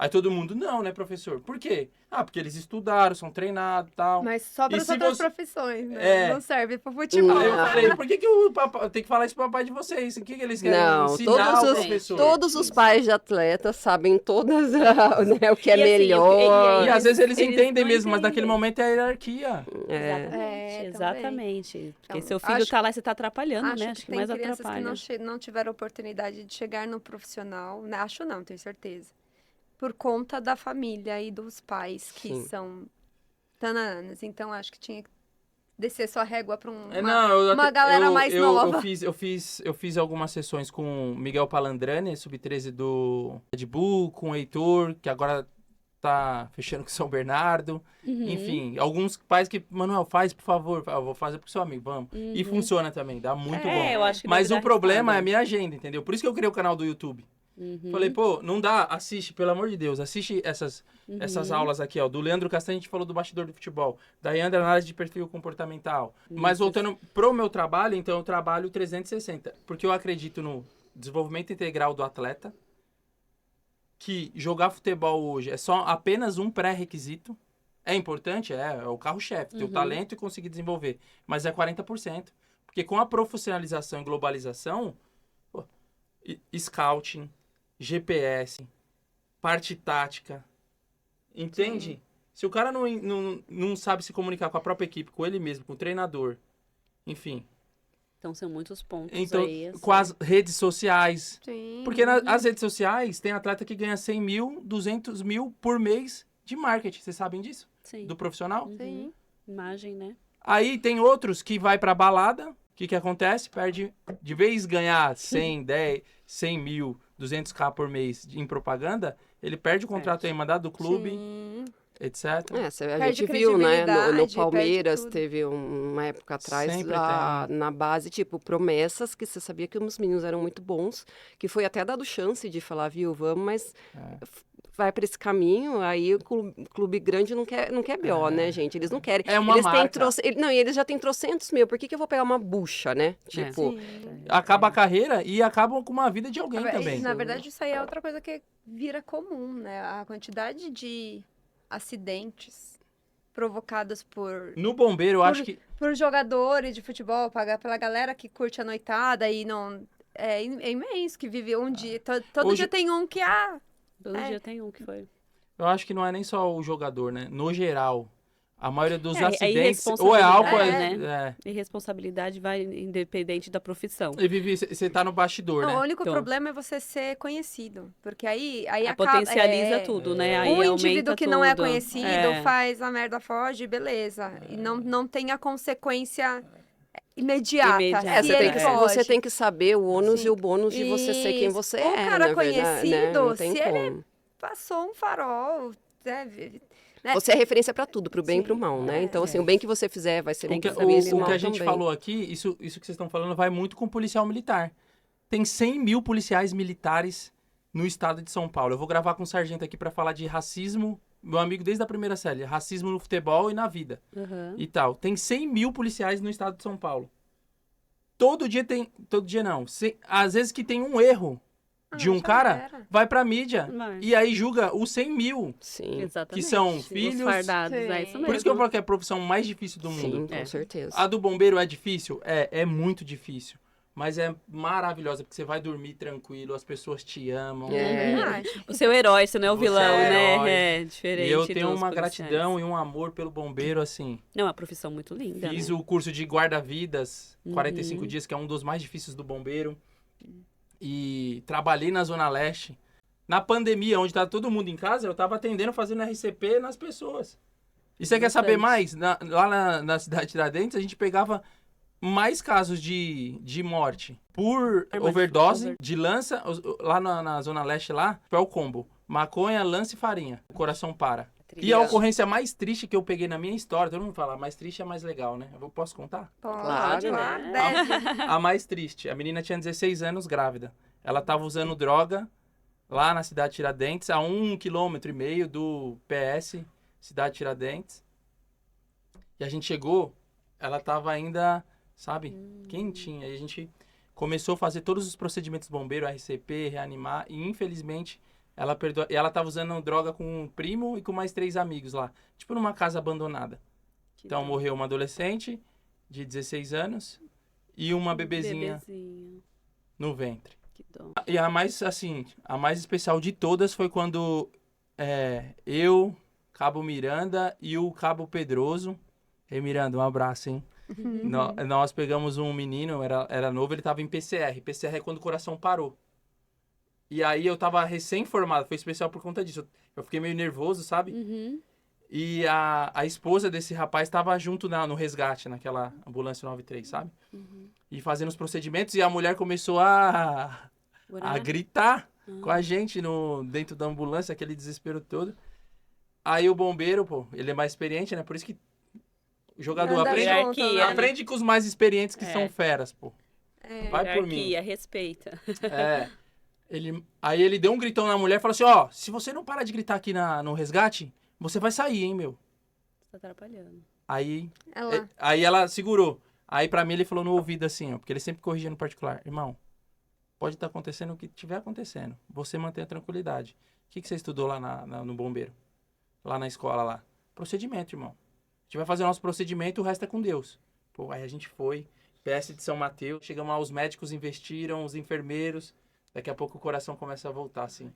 D: Aí todo mundo, não, né, professor? Por quê? Ah, porque eles estudaram, são treinados e tal.
E: Mas só para
D: E
E: as
D: se
E: outras
D: você-
E: profissões, né?
D: É.
E: Não serve para futebol.
D: Aí eu falei, por que o papai... Tem que falar isso pro papai de vocês. O que eles querem
B: Não,
D: ensinar o professor?
B: todos os pais de atletas sabem todas, né, o que é
C: E assim,
B: melhor.
D: E às vezes eles
C: Eles
D: entendem
C: não
D: mesmo, mas naquele
C: entendem.
D: momento é a hierarquia.
E: É,
C: Exatamente. Porque
E: Então,
C: seu filho
E: acho-
C: tá lá e você tá atrapalhando,
E: Acho
C: né?
E: que
C: Acho que
E: tem
C: mais
E: crianças
C: atrapalha.
E: que não tiveram oportunidade de chegar no profissional, né? Acho não, tenho certeza. Por conta da família e dos pais que
B: Sim.
E: são tananas. Então, acho que tinha que descer sua régua para
D: Não,
E: uma galera mais nova.
D: Eu fiz algumas sessões com o Miguel Palandrani, sub-13 do Red Bull, com o Heitor, que agora tá fechando com São Bernardo.
C: Uhum.
D: Enfim, alguns pais que, Manuel, faz, por favor. Eu vou fazer pro seu amigo, vamos. E funciona também, dá muito bom.
C: Eu acho que
D: Mas
C: deve
D: o
C: dar
D: problema é a
C: resultado.
D: minha agenda, entendeu? Por isso que eu criei o canal do YouTube. Falei, pô, não dá, assiste, pelo amor de Deus, assiste essas aulas aqui, ó. Do Leandro Castanho a gente falou do bastidor do futebol. Da Yandra, análise de perfil comportamental. Mas voltando pro meu trabalho, então eu trabalho 360. Porque eu acredito no desenvolvimento integral do atleta, que jogar futebol hoje é só apenas um pré-requisito. É importante, é o carro-chefe, ter o talento e conseguir desenvolver. Mas é 40%. Porque com a profissionalização e globalização, pô, scouting, GPS, parte tática, entende? Se o cara não sabe se comunicar com a própria equipe, com ele mesmo, com o treinador, enfim.
C: Então são muitos pontos
D: Então,
C: aí. assim.
D: com as redes sociais.
E: Sim.
D: Porque as redes sociais, tem atleta que ganha 100 mil, 200 mil por mês de marketing. Vocês sabem disso?
C: Sim.
D: Do profissional?
E: Sim.
C: Imagem, né?
D: Aí tem outros que vai pra balada. O que acontece? Perde, de vez ganhar 100, 10, 100 mil, 200k por mês em propaganda, ele perde o contrato aí mandado do clube,
E: Sim.
D: etc.
B: A
E: Perde
B: gente viu, né? No
E: credibilidade,
B: Palmeiras
E: perde tudo.
B: teve uma época atrás
D: Sempre
B: na base, tipo, promessas, que você sabia que os meninos eram muito bons, que foi até dado chance de falar, viu, vamos, mas vai para esse caminho, aí o clube grande não quer BO, né, gente? Eles não querem.
D: É uma
B: eles
D: marca.
B: Não, e eles já têm trocentos mil, por que eu vou pegar uma bucha, né? Tipo,
D: Acaba a carreira e acabam com uma vida de alguém também.
E: Na verdade, isso aí é outra coisa que vira comum, né? A quantidade de acidentes provocados
D: No bombeiro, eu acho que...
E: por jogadores de futebol, pela galera que curte a noitada e não... É imenso, que vive um dia... Todo
D: Hoje-
E: dia tem um que...
C: Todo dia tem um que foi.
D: Eu acho que não é nem só o jogador, né? No geral, a maioria dos
C: É
D: acidentes... Ou é álcool,
C: irresponsabilidade, E responsabilidade vai independente da profissão.
D: E Vivi, você tá no bastidor,
E: Não,
D: né?
E: o único
C: Então.
E: problema é você ser conhecido. Porque aí
C: Potencializa tudo, né? Aí
E: Um indivíduo
C: aumenta
E: que não é
C: tudo.
E: conhecido faz a merda, foge, beleza. E não tem a consequência imediata.
C: Imediata.
E: Se
B: você,
E: ele foge.
B: você tem que saber o ônus
E: Sim.
B: e o bônus de você ser quem
E: Isso.
B: você
E: O
B: é,
E: cara
B: na verdade, né?
E: conhecido,
B: Não tem
E: se ele
B: como.
E: passou um farol, né?
B: Você é referência para tudo, pro bem e pro
E: Sim.
B: mal, né? Então, assim, o bem que você fizer vai ser bem
D: O que,
B: pro bem e
D: o
B: mal
D: que a gente
B: também.
D: falou aqui, isso que vocês estão falando, vai muito com policial militar. Tem 100 mil policiais militares no estado de São Paulo. Eu vou gravar com um sargento aqui para falar de racismo, meu amigo desde a primeira série, racismo no futebol e na vida. E tal. Tem 100 mil policiais no estado de São Paulo. Todo dia não. Às vezes que tem um erro de um
E: já
D: cara,
E: era.
D: vai pra mídia.
C: Vai.
D: E aí julga os 100 mil.
B: Sim,
C: Exatamente.
D: Que são
C: Os
D: filhos-
C: fardados,
E: Sim.
C: é isso mesmo.
D: Por isso que eu falo que é a profissão mais difícil do
B: sim,
D: mundo.
B: com certeza.
D: A do bombeiro é difícil? É muito difícil. Mas é maravilhosa, porque você vai dormir tranquilo, as pessoas te amam.
B: É.
E: Verdade.
C: O seu herói, você não é o
D: Você
C: vilão,
D: é o
C: né?
D: herói.
C: É diferente.
D: E eu tenho
C: dos
D: uma
C: policiais.
D: gratidão e um amor pelo bombeiro, assim.
C: Não, é uma profissão muito linda.
D: Fiz
C: né?
D: o curso de guarda-vidas, 45 dias, que é um dos mais difíceis do bombeiro. E trabalhei na Zona Leste. Na pandemia, onde tá todo mundo em casa, eu tava atendendo, fazendo RCP nas pessoas. E você quer saber mais? Lá na cidade de Tiradentes, a gente pegava mais casos de morte por
C: Arma de
D: overdose de lança. Lá na Zona Leste, lá, é o combo. Maconha, lança e farinha. O coração para. E a ocorrência mais triste que eu peguei na minha história, todo mundo fala, mais triste é mais legal, né? Eu posso contar?
E: Pode,
B: Claro,
E: deve.
D: A mais triste. A menina tinha 16 anos grávida. Ela tava usando droga lá na cidade de Tiradentes, a 1,5 km do PS, cidade de Tiradentes. E a gente chegou, ela tava ainda, sabe, quentinha. E a gente começou a fazer todos os procedimentos bombeiro, RCP, reanimar. E infelizmente Ela perdoa. E ela tava usando droga com um primo e com mais 3 amigos lá. Tipo numa casa abandonada.
C: Que
D: Então
C: dó.
D: morreu uma adolescente de 16 anos e uma bebezinha no ventre.
C: Que dó.
D: E a mais, assim, a mais especial de todas foi quando eu, Cabo Miranda e o Cabo Pedroso. Ei, Miranda, um abraço, hein? Nós pegamos um menino, era novo, ele tava em PCR. PCR é quando o coração parou. E aí eu tava recém-formado, foi especial por conta disso. Eu fiquei meio nervoso, sabe?
C: Uhum.
D: E a esposa desse rapaz estava junto no resgate, naquela ambulância 93, sabe? E fazendo os procedimentos, e a mulher começou a gritar com a gente dentro da ambulância, aquele desespero todo. Aí o bombeiro, pô, ele é mais experiente, né? Por isso que o jogador
E: Anda junto, né?
D: aprende com os mais experientes que são feras, pô. Vai por mim.
C: Hierarquia, respeita.
D: Aí ele deu um gritão na mulher e falou assim, ó, se você não parar de gritar aqui no resgate, você vai sair, hein, meu.
C: Tá atrapalhando.
D: Aí ela segurou. Aí pra mim ele falou no ouvido assim, ó, porque ele sempre corrigia no particular. Irmão, pode estar acontecendo o que estiver acontecendo. Você mantém a tranquilidade. O que você estudou lá no bombeiro? Lá na escola lá? Procedimento, irmão. A gente vai fazer o nosso procedimento, o resto é com Deus. Pô, aí a gente foi, PS de São Mateus, chegamos lá, os médicos investiram, os enfermeiros. Daqui a pouco o coração começa a voltar, assim.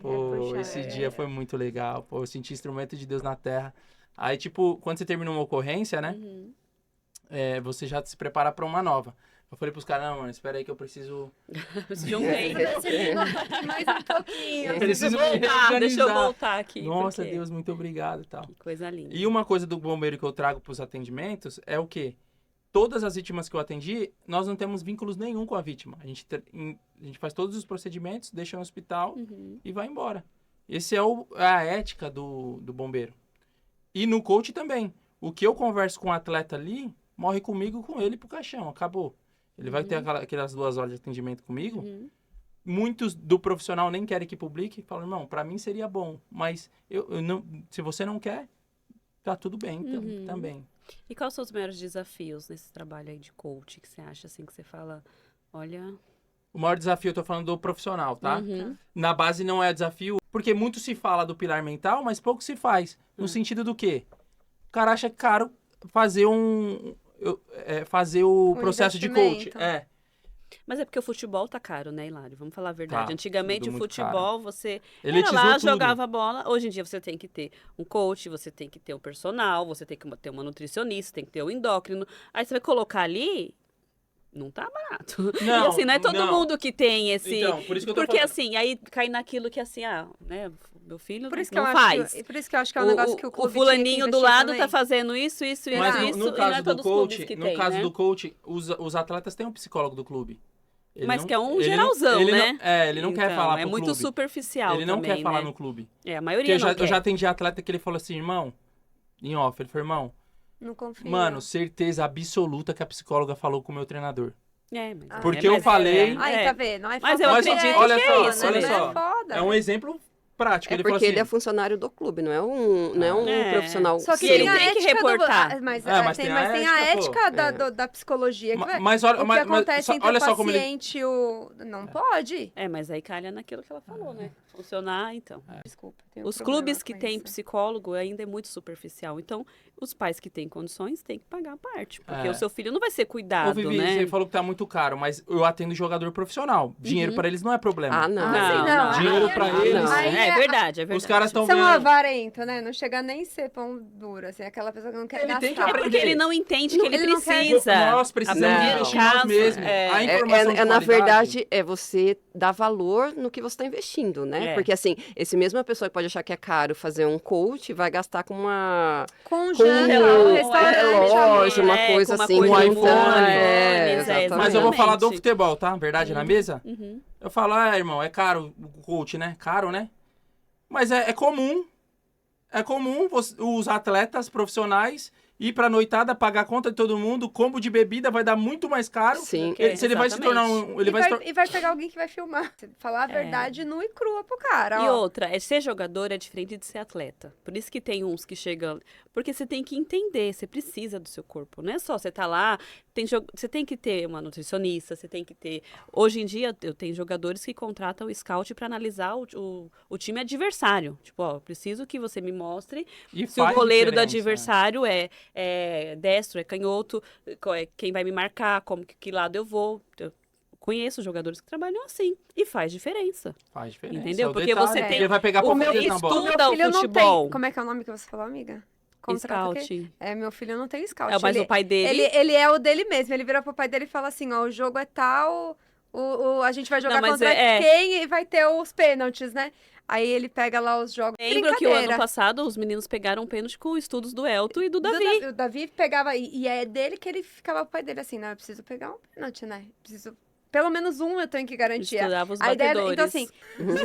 D: Pô, esse dia foi muito legal. Pô, eu senti instrumento de Deus na terra. Aí, tipo, quando você termina uma ocorrência, né? Você já se prepara pra uma nova. Eu falei pros caras, não, mano, espera aí que eu preciso...
C: De um mês.
E: Mais um pouquinho.
D: Eu preciso me
C: Deixa eu
D: reorganizar.
C: voltar aqui.
D: Nossa,
C: porque-
D: Deus, muito obrigado e tal.
C: Que coisa linda.
D: E uma coisa do bombeiro que eu trago pros atendimentos é o quê? Todas as vítimas que eu atendi, nós não temos vínculos nenhum com a vítima. A gente faz todos os procedimentos, deixa no hospital e vai embora. Esse é a ética do bombeiro. E no coach também. O que eu converso com o atleta ali, morre comigo, com ele pro caixão. Acabou. Ele vai ter aquelas 2 horas de atendimento comigo. Muitos do profissional nem querem que publique. Falam, irmão, pra mim seria bom. Mas eu não, se você não quer, tá tudo bem então, também.
C: E quais são os maiores desafios nesse trabalho aí de coach que você acha, assim, que você fala, olha...
D: O maior desafio, eu tô falando do profissional, tá? Na base não é desafio, porque muito se fala do pilar mental, mas pouco se faz. No sentido do quê? O cara acha caro fazer fazer o processo de coach.
E: investimento.
C: Mas é porque o futebol tá caro, né, Hilário? Vamos falar a verdade.
D: Tá,
C: Antigamente
D: tudo
C: o
D: muito
C: futebol, você era
D: Elitizou
C: lá,
D: tudo.
C: jogava bola. Hoje em dia você tem que ter um coach, você tem que ter um personal, você tem que ter uma nutricionista, tem que ter um endócrino. Aí você vai colocar ali, não tá barato.
D: Não,
C: e assim, não é todo mundo que tem esse...
D: Então, por isso que eu tô
C: Porque
D: falando.
C: assim, aí cai naquilo que assim, né, meu filho
E: Por isso que
C: não
E: eu
C: faz.
E: acho, por isso que eu acho que é um negócio que o
C: O
E: clube
C: fulaninho
E: tinha que
C: do
E: investir
C: lado
E: também.
C: tá fazendo isso,
D: Mas
C: isso,
D: no
C: e não é
D: caso do
C: todos os clubes
D: coach,
C: que
D: no
C: tem,
D: caso
C: né?
D: do coach, os atletas têm um psicólogo do clube. Ele
C: Mas
D: não-
C: que é um
D: ele não-
C: geralzão,
D: ele
C: né?
D: Não, ele não quer
C: Então,
D: falar
C: é
D: pro
C: muito
D: clube.
C: superficial
D: Ele não
C: também,
D: quer falar
C: né?
D: no clube.
C: É, a
D: Porque
C: maioria
D: eu
C: não quer.
D: já atendi atleta que ele falou assim, irmão, em off, ele falou, irmão,
E: Não confio.
D: mano, certeza absoluta que a psicóloga falou com o meu treinador.
C: É, mas
D: Porque
C: mas
D: eu falei-
E: Aí, tá vendo? Aí
C: Mas
E: falta
C: eu
E: uma
C: acredito
E: ética,
D: olha
C: que
D: só,
C: é isso,
D: olha
C: né?
D: só.
E: É foda.
D: É um exemplo prático.
B: É
D: Ele
B: porque
D: falou assim,
B: ele é funcionário do clube, não é um
C: É.
B: profissional.
E: Só que
C: E ele
E: tem a
C: tem que
E: ética
C: reportar.
E: mas
D: mas
E: tem
D: tem
E: a
D: a ética,
E: ética da psicologia. Que
D: Mas olha,
E: o que
D: mas
E: acontece entre
D: olha
E: o
D: só como ele...
E: paciente e o... Não pode.
C: É, mas aí calha naquilo que ela falou, né? Funcionar, então.
E: Desculpa. tenho
C: Os
E: problema
C: clubes que
E: com
C: têm
E: isso.
C: psicólogo ainda é muito superficial. Então, os pais que têm condições têm que pagar a parte. Porque
D: É.
C: o seu filho não vai ser
D: Ô,
C: cuidado,
D: Vivi,
C: né?
D: você falou que tá muito caro, mas eu atendo jogador profissional. Dinheiro pra eles não é problema.
B: Ah, não.
C: Não,
D: Dinheiro
E: aí-
D: pra
E: aí-
D: eles.
E: aí
C: É verdade, é verdade.
D: Os caras estão
E: São
D: vendo...
E: avarento, né? Não chega nem a ser pão duro, assim, aquela pessoa que não quer
D: Ele tem que
E: gastar.
C: É porque ele não entende que ele
E: ele não quer-
C: precisa.
D: Nós precisamos
B: Não.
D: investir em nós mesmos. A informação de
B: Na
D: qualidade-
B: verdade, é você dar valor no que você está investindo, né?
C: É.
B: Porque, assim, esse mesma pessoa que pode achar que é caro fazer um coach vai gastar com uma...
E: Com
B: Com
E: janta,
B: um
E: restaurante,
B: relógio, uma
C: É,
B: coisa
C: com uma
B: assim,
C: coisa
B: com
C: de
B: iPhone.
C: fones,
B: Exatamente.
D: Mas eu vou falar do
C: Exatamente.
D: futebol, tá? Verdade na mesa?
C: Uhum.
D: Eu falo, irmão, é caro o coach, né? Caro, né? Mas é comum. É comum os atletas profissionais ir pra noitada, pagar a conta de todo mundo, combo de bebida vai dar muito mais caro.
B: Sim.
D: Se ele vai se tornar um... Ele vai se tor-
E: E vai pegar alguém que vai filmar. Falar a verdade nua e crua pro cara.
C: E
E: ó.
C: outra, ser jogador é diferente de ser atleta. Por isso que tem uns que chegam... Porque você tem que entender, você precisa do seu corpo. Não é só você tá lá, você tem que ter uma nutricionista, você tem que ter... Hoje em dia, eu tenho jogadores que contratam o scout para analisar o time adversário. Tipo, ó, preciso que você me mostre
D: E
C: se o
D: faz
C: goleiro do
D: diferença, né?
C: adversário é destro, é canhoto, quem vai me marcar, que lado eu vou. Eu conheço jogadores que trabalham assim e faz diferença.
D: Faz diferença.
C: Entendeu?
D: É o
C: Porque
D: detalhe,
C: você tem-
D: porque vai pegar
C: o
D: pra
C: meu
D: fazer na bola.
C: estudo- Dá o
E: Filho não
C: futebol.
E: tem... Como é que é o nome que você falou, amiga? Contrata o quê?
C: Scout.
E: É, meu filho não tem scout.
C: Mas
E: ele,
C: o pai dele...
E: ele é o dele mesmo. Ele vira pro pai dele e fala assim, ó, o jogo é tal, a gente vai jogar
C: Não, mas
E: contra quem e vai ter os pênaltis, né? Aí ele pega lá os jogos.
C: Lembro que o ano
E: Brincadeira.
C: passado os meninos pegaram um pênalti com estudos do Elton e do Davi.
E: O Davi pegava, e é dele que ele ficava pro pai dele assim, não, eu preciso pegar um pênalti, né? Preciso, pelo menos um eu tenho que garantir.
C: Estudava os
E: A ideia,
C: batedores.
E: então assim,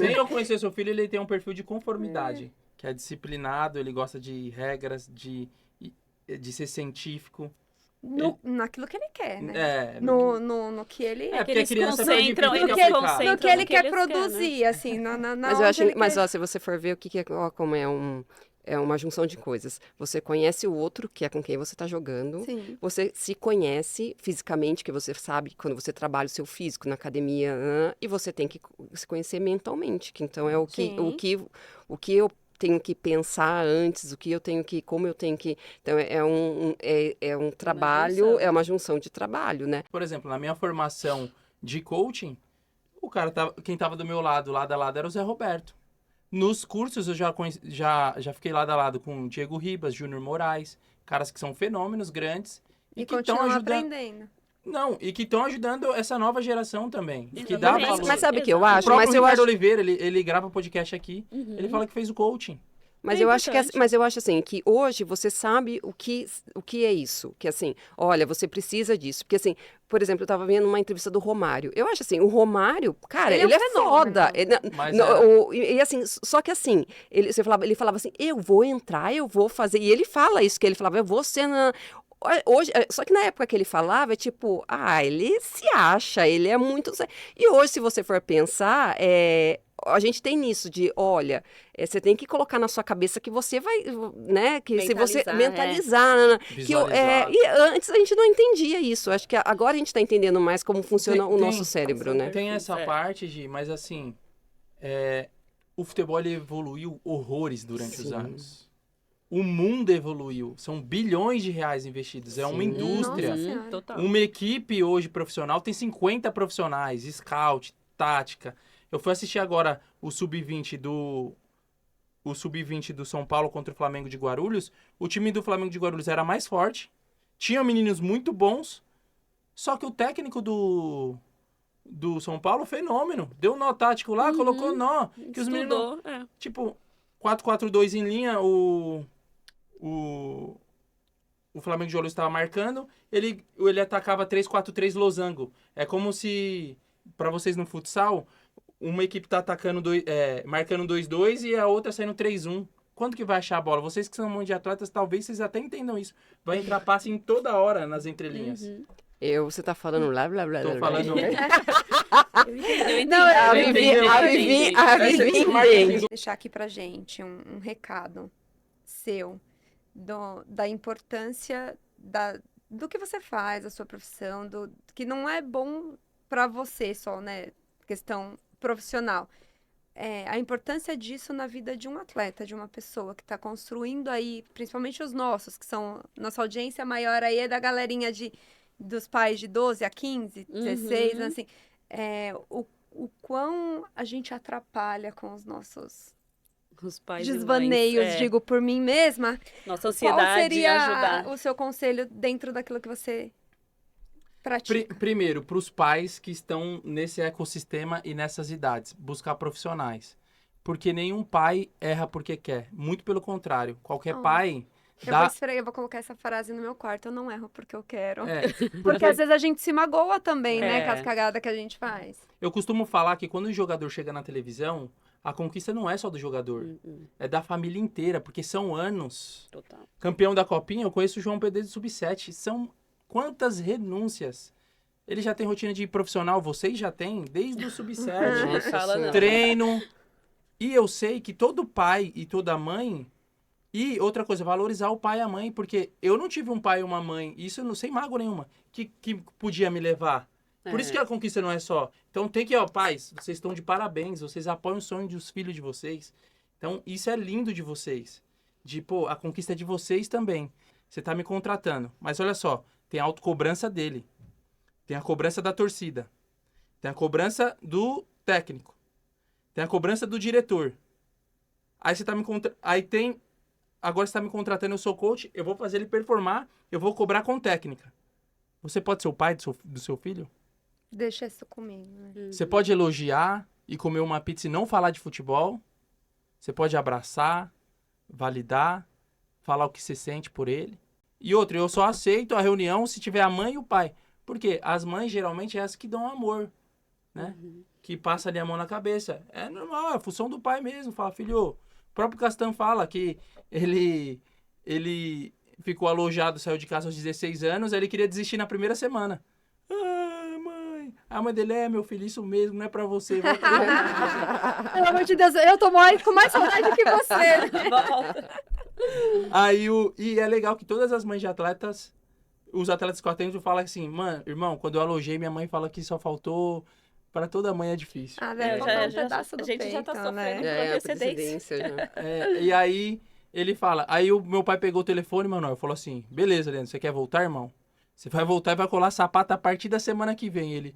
D: Sem eu conhecer seu filho, ele tem um perfil de conformidade. Que é disciplinado, ele gosta de regras, de ser científico.
E: naquilo que ele quer, né?
D: É,
E: No que ele...
D: É, porque
C: eles
D: a criança
C: concentram,
D: fica
E: eles
D: aplicado.
C: concentram
E: no que ele quer
C: eles
E: produzir, assim,
B: Mas eu acho, ó, se você for ver o que é, ó, como é uma junção de coisas. Você conhece o outro, que é com quem você está jogando.
E: Sim.
B: Você se conhece fisicamente, que você sabe quando você trabalha o seu físico na academia, e você tem que se conhecer mentalmente, que então é o que eu tenho que pensar antes, como eu tenho que... Então, é um trabalho,
C: junção.
B: é uma junção de trabalho, né?
D: Por exemplo, na minha formação de coaching, quem estava do meu lado, lado a lado, era o Zé Roberto. Nos cursos, eu já fiquei lado a lado com o Diego Ribas, Júnior Moraes, caras que são fenômenos grandes
E: E
D: que estão
E: continua
D: ajudando...
E: aprendendo.
D: Não, e que estão ajudando essa nova geração também. Que dá
C: Exatamente.
D: valor.
B: Mas sabe o que eu
C: Exato.
D: O
B: acho?
D: próprio
B: Mas eu
D: Ricardo
B: acho...
D: Oliveira, ele grava podcast aqui, ele fala que fez o coaching.
B: Mas
C: É
B: eu acho
C: importante.
B: mas eu acho assim que hoje você sabe o que é isso, que assim, olha, você precisa disso, porque assim, por exemplo, eu estava vendo uma entrevista do Romário. Eu acho assim, o Romário, cara,
E: Ele é um
B: ele é
E: fenômeno.
B: foda.
D: Mas
B: E assim, só que assim, ele falava assim, eu vou entrar, eu vou fazer, e ele fala isso que ele falava, eu vou ser Hoje, só que na época que ele falava, é tipo, ele se acha, ele é muito... E hoje, se você for pensar, a gente tem nisso de, olha, você tem que colocar na sua cabeça que você vai, né, que se você mentalizar, né,
D: Visualizar.
B: e antes a gente não entendia isso, acho que agora a gente está entendendo mais como funciona o nosso cérebro, né?
D: Tem essa parte, Gi, mas assim, o futebol ele evoluiu horrores durante os anos. O mundo evoluiu. São bilhões de reais investidos. É uma
B: Sim.
D: indústria.
E: Nossa Senhora.
C: Total.
D: Uma equipe hoje profissional tem 50 profissionais, scout, tática. Eu fui assistir agora o Sub-20 do São Paulo contra o Flamengo de Guarulhos. O time do Flamengo de Guarulhos era mais forte, tinha meninos muito bons, só que o técnico do São Paulo, fenômeno. Deu nó tático lá, colocou nó. Que os meninos, tipo, 4-4-2 em linha, o Flamengo de Guarulhos estava marcando, ele atacava 3-4-3 losango. É como se, para vocês no futsal, uma equipe tá atacando marcando 2-2 e a outra saindo 3-1. Quando que vai achar a bola? Vocês que são um monte de atletas, talvez vocês até entendam isso. Vai entrar passe em toda hora nas entrelinhas.
B: Você tá falando blá, blá, blá,
D: Tô
B: blá, blá.
D: falando...
C: Eu entendi.
E: Não,
B: A
E: eu
B: Vivi
E: entendi.
B: entende.
E: Deixar aqui pra gente um recado seu da importância do que você faz, da sua profissão, que não é bom pra você só, né? Questão profissional. A importância disso na vida de um atleta, de uma pessoa que está construindo aí, principalmente os nossos, que são, nossa audiência maior aí é da galerinha dos pais de 12 a 15, 16, assim, o quão a gente atrapalha com os nossos
C: Os pais e
E: desvaneios,
C: mães,
E: digo por mim mesma.
C: Nossa ansiedade
E: Qual seria
C: ajudar.
E: o seu conselho dentro daquilo que você pratica?
D: Primeiro, para os pais que estão nesse ecossistema e nessas idades, buscar profissionais. Porque nenhum pai erra porque quer. Muito pelo contrário. Qualquer pai
E: Eu vou colocar essa frase no meu quarto, eu não erro porque eu quero.
D: Porque
E: Porque às vezes a gente se magoa também, né,
C: É.
E: com as cagadas que a gente faz.
D: eu costumo falar que quando o jogador chega na televisão, a conquista não é só do jogador. É da família inteira, porque são anos.
C: Total.
D: Campeão da Copinha, eu conheço o João Pedro do Sub-7. São quantas renúncias? Ele já tem rotina de profissional, vocês já têm, desde o Sub-7.
C: Não fala não.
D: Treino. E eu sei que todo pai e toda mãe E outra coisa, valorizar o pai e a mãe, porque eu não tive um pai e uma mãe, isso não sem mágoa nenhuma, que podia me levar. Por isso que a conquista não é só. Então tem que, pais, vocês estão de parabéns, vocês apoiam o sonho dos filhos de vocês. Então isso é lindo de vocês. A conquista é de vocês também. Você tá me contratando. Mas olha só, tem a autocobrança dele. Tem a cobrança da torcida. Tem a cobrança do técnico. Tem a cobrança do diretor. Aí você tá me agora você tá me contratando, eu sou coach, eu vou fazer ele performar, eu vou cobrar com técnica. Você pode ser o pai do seu filho?
E: Deixa isso comigo, né?
D: Você pode elogiar e comer uma pizza e não falar de futebol. Você pode abraçar, validar, falar o que você sente por ele. E outra, eu só aceito a reunião se tiver a mãe e o pai. Porque as mães, geralmente, é as que dão amor, né? Que passa ali a mão na cabeça. É normal, é a função do pai mesmo. Fala, filho, o próprio Castan fala que ele ficou alojado, saiu de casa aos 16 anos, aí ele queria desistir na primeira semana. Ah, mãe. A mãe dele, meu filho, isso mesmo, não é pra você. Vai
E: Pelo amor de Deus, eu tô com mais saudade que você.
D: Aí, e é legal que todas as mães de atletas, os atletas que eu atendo falam assim, mano, irmão, quando eu alojei, minha mãe fala que só faltou, para toda mãe é difícil.
E: Deve faltar um pedaço do
C: a gente
E: peito,
C: já tá sofrendo
E: né?
C: por antecedência.
B: Já.
D: E aí, ele fala, aí o meu pai pegou o telefone, Manuel, falou assim, beleza, Leandro, você quer voltar, irmão? Você vai voltar e vai colar sapato a partir da semana que vem. Ele,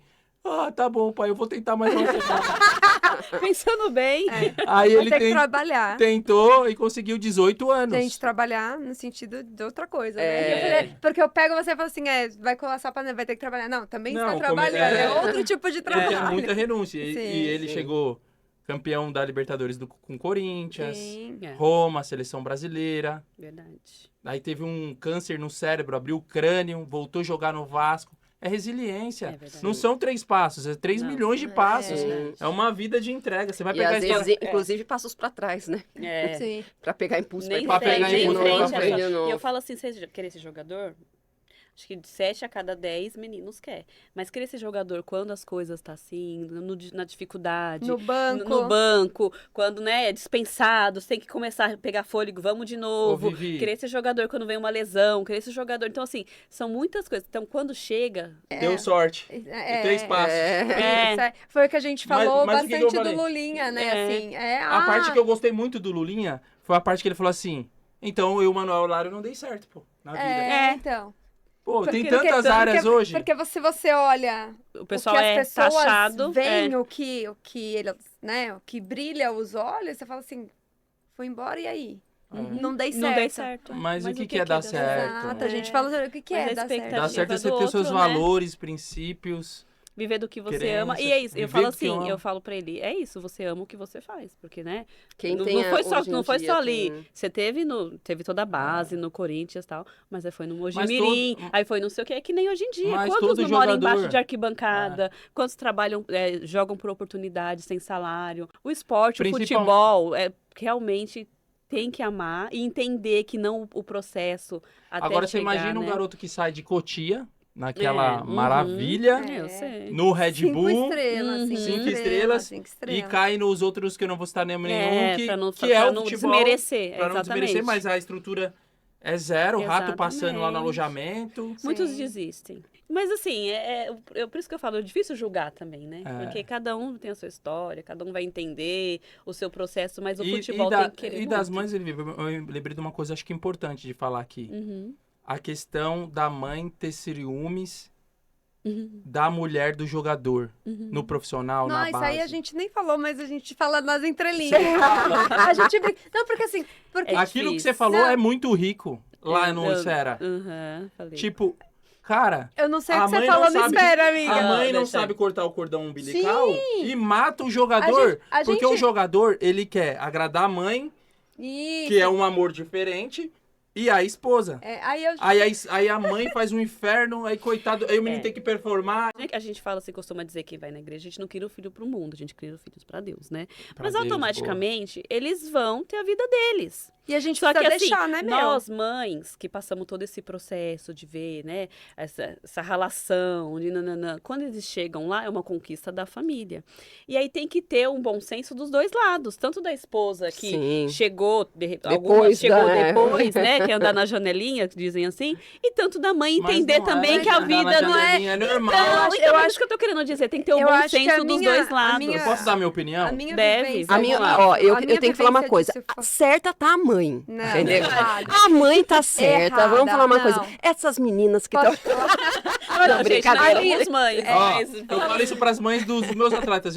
D: tá bom, pai, eu vou tentar mais uma semana.
C: Pensando bem.
D: Aí ele
E: Tem que trabalhar.
D: tentou e conseguiu 18 anos.
E: Tem que trabalhar no sentido de outra coisa, né?
B: É.
E: Eu falei, porque eu pego você e falo assim, vai colar sapato, né? Vai ter que trabalhar. Não, também
D: Não,
E: está trabalhando. É outro tipo de
D: Porque é
E: trabalho.
D: muita renúncia. E
E: Sim.
D: ele chegou campeão da Libertadores com Corinthians,
E: Sim.
D: Roma, seleção brasileira.
C: Verdade.
D: Aí teve um câncer no cérebro, abriu o crânio, voltou a jogar no Vasco. É resiliência.
C: É verdade.
D: Não são 3 passos, é 3 milhões de passos.
B: É.
D: É uma vida de entrega. Você vai
B: E
D: pegar
B: às
D: a história.
B: vezes, inclusive, passos pra trás, né?
E: Sim.
B: Pra pegar impulso,
C: Nem
B: pra
D: pegar
C: frente,
D: impulso,
C: nem
D: pra
C: frente.
D: frente
C: é
B: de
C: só-
B: novo.
C: E eu falo assim, você quer esse jogador? Acho que de 7 a cada 10 meninos quer. Mas querer ser jogador quando as coisas tá assim, na dificuldade,
E: No banco.
C: no banco, quando, né, é dispensado, você tem que começar a pegar fôlego, vamos de novo.
D: Vivi.
C: Querer ser jogador quando vem uma lesão, querer ser jogador. Então, assim, são muitas coisas. Então, quando chega...
D: Deu sorte. E 3 passos.
E: Foi o que a gente falou
D: Mas o que
E: bastante
D: eu
E: do
D: falei?
E: Lulinha, né? Assim,
D: A parte que eu gostei muito do Lulinha foi a parte que ele falou assim, então eu, o Manuel Lário, não dei certo, pô, na vida.
E: Então.
D: Pô, tem
E: Porque-
D: tantas áreas hoje.
E: Porque se você olha
C: O pessoal
E: o que
C: é
E: as pessoas
C: taxado.
E: veem, o que eles, né, o que brilha os olhos, você fala assim, foi embora e aí? Não dei certo.
C: Não dei certo.
D: Mas o que é dar certo?
E: Exato, a gente fala o que
C: Mas
E: é
C: a
E: dar certo.
D: Dá certo é você
C: do
D: ter os seus
C: outro, né?
D: valores, princípios.
C: Viver do que você
D: Crenças,
C: ama. E é isso. Eu
D: viver
C: falo
D: do que eu
C: assim,
D: amo.
C: eu falo pra ele, é isso, você ama o que você faz. Porque, né?
B: Quem
C: não,
B: tem
C: não foi só,
B: hoje em
C: não foi
B: dia
C: só ali.
B: tem-
C: Você teve toda a base no Corinthians e tal, mas aí foi no
D: Mas
C: Mojimirim, aí foi não sei o que. É que nem hoje em dia.
D: Mas
C: Quantos
D: todo
C: não moram
D: jogador-
C: embaixo de arquibancada? Quantos trabalham, jogam por oportunidade, sem salário? O esporte, o
D: Principal-
C: futebol, realmente tem que amar e entender que não o processo até
D: Agora você
C: chegar,
D: imagina um
C: né?
D: garoto que sai de Cotia, naquela
C: uhum.
D: maravilha,
C: Eu sei.
D: no Red
E: 5
D: Bull,
E: estrelas, 5
D: 5 estrelas,
E: 5
D: e
E: estrelas.
D: cai nos outros que eu não vou citar nenhum,
C: pra não,
D: que é
C: pra
D: o
C: não
D: futebol.
C: desmerecer.
D: Pra não desmerecer,
C: exatamente.
D: mas a estrutura é zero, o rato passando lá no
C: Exatamente.
D: alojamento.
C: Muitos
E: Sim.
C: desistem. Mas assim, por isso que eu falo, é difícil julgar também, né?
D: É.
C: Porque cada um tem a sua história, cada um vai entender o seu processo, mas o
D: E
C: futebol
D: da-
C: tem que querer
D: e das
C: muito.
D: mães, eu lembrei de uma coisa acho que importante de falar aqui.
C: Uhum.
D: A questão da mãe ter ciúmes
C: Uhum.
D: da mulher do jogador no profissional,
E: Não,
D: na
E: isso
D: base.
E: aí a gente nem falou, mas a gente fala nas entrelinhas. A gente brinca. Não, porque assim, porque
C: É
D: Aquilo que
C: difícil.
D: você falou
E: Não.
D: é muito rico lá no
C: Eu-
D: Esfera.
C: Uhum, falei.
D: Tipo, cara,
E: eu não sei
D: A
E: o que você
D: mãe não
E: falou, me
D: sabe-
E: espera, amiga.
D: a mãe não
C: deixa
D: sabe cortar o cordão umbilical e mata o jogador.
E: A
D: Porque
E: gente-
D: o jogador, ele quer agradar a mãe,
E: Isso.
D: que é um amor diferente, e a esposa.
E: Aí eu
D: Aí a mãe faz um inferno, aí coitado, aí o menino
C: É.
D: tem que performar.
C: A gente fala assim, costuma dizer que vai na igreja, a gente não cria o filho pro mundo, a gente cria os filhos pra Deus, né?
D: Pra
C: Mas
D: Deus,
C: automaticamente, eles vão ter a vida deles.
E: E a gente
C: Só que
E: precisa
C: assim,
E: deixar, né, meu?
C: nós mães que passamos todo esse processo de ver, né, essa relação, de nananã, quando eles chegam lá, é uma conquista da família. E aí tem que ter um bom senso dos dois lados, tanto da esposa que
B: Sim.
C: chegou, algumas
B: Depois
C: chegou
B: da-
C: depois, né, que andar na janelinha, que dizem assim, e tanto da mãe
D: Mas
C: entender
D: não
C: também
D: é,
C: que a
D: andar na
C: vida não é...
D: janelinha é normal.
C: Não,
E: eu
C: então, é
E: acho-
C: isso que eu tô querendo dizer, tem que ter o
E: eu
C: bom
E: acho que
C: senso
E: a
C: dos
E: minha-
C: dois
E: a
C: lados.
E: minha-
D: Eu posso dar minha opinião?
E: A minha
C: Deve.
E: vivência...
B: A minha,
C: Vamos
B: ó, eu
E: a minha
B: tenho que falar uma
E: vivência
B: coisa.
E: disso-
B: Certa tá a mãe.
E: Não,
B: Entendeu?
E: errado.
B: A mãe tá certa.
E: Errada,
B: Vamos falar uma
E: não.
B: coisa. Essas meninas que estão.
E: Posso falar?
C: Não, gente,
B: brincadeira.
C: nós somos mães,
D: Ó,
C: mas...
D: eu falo isso pras mães dos meus atletas.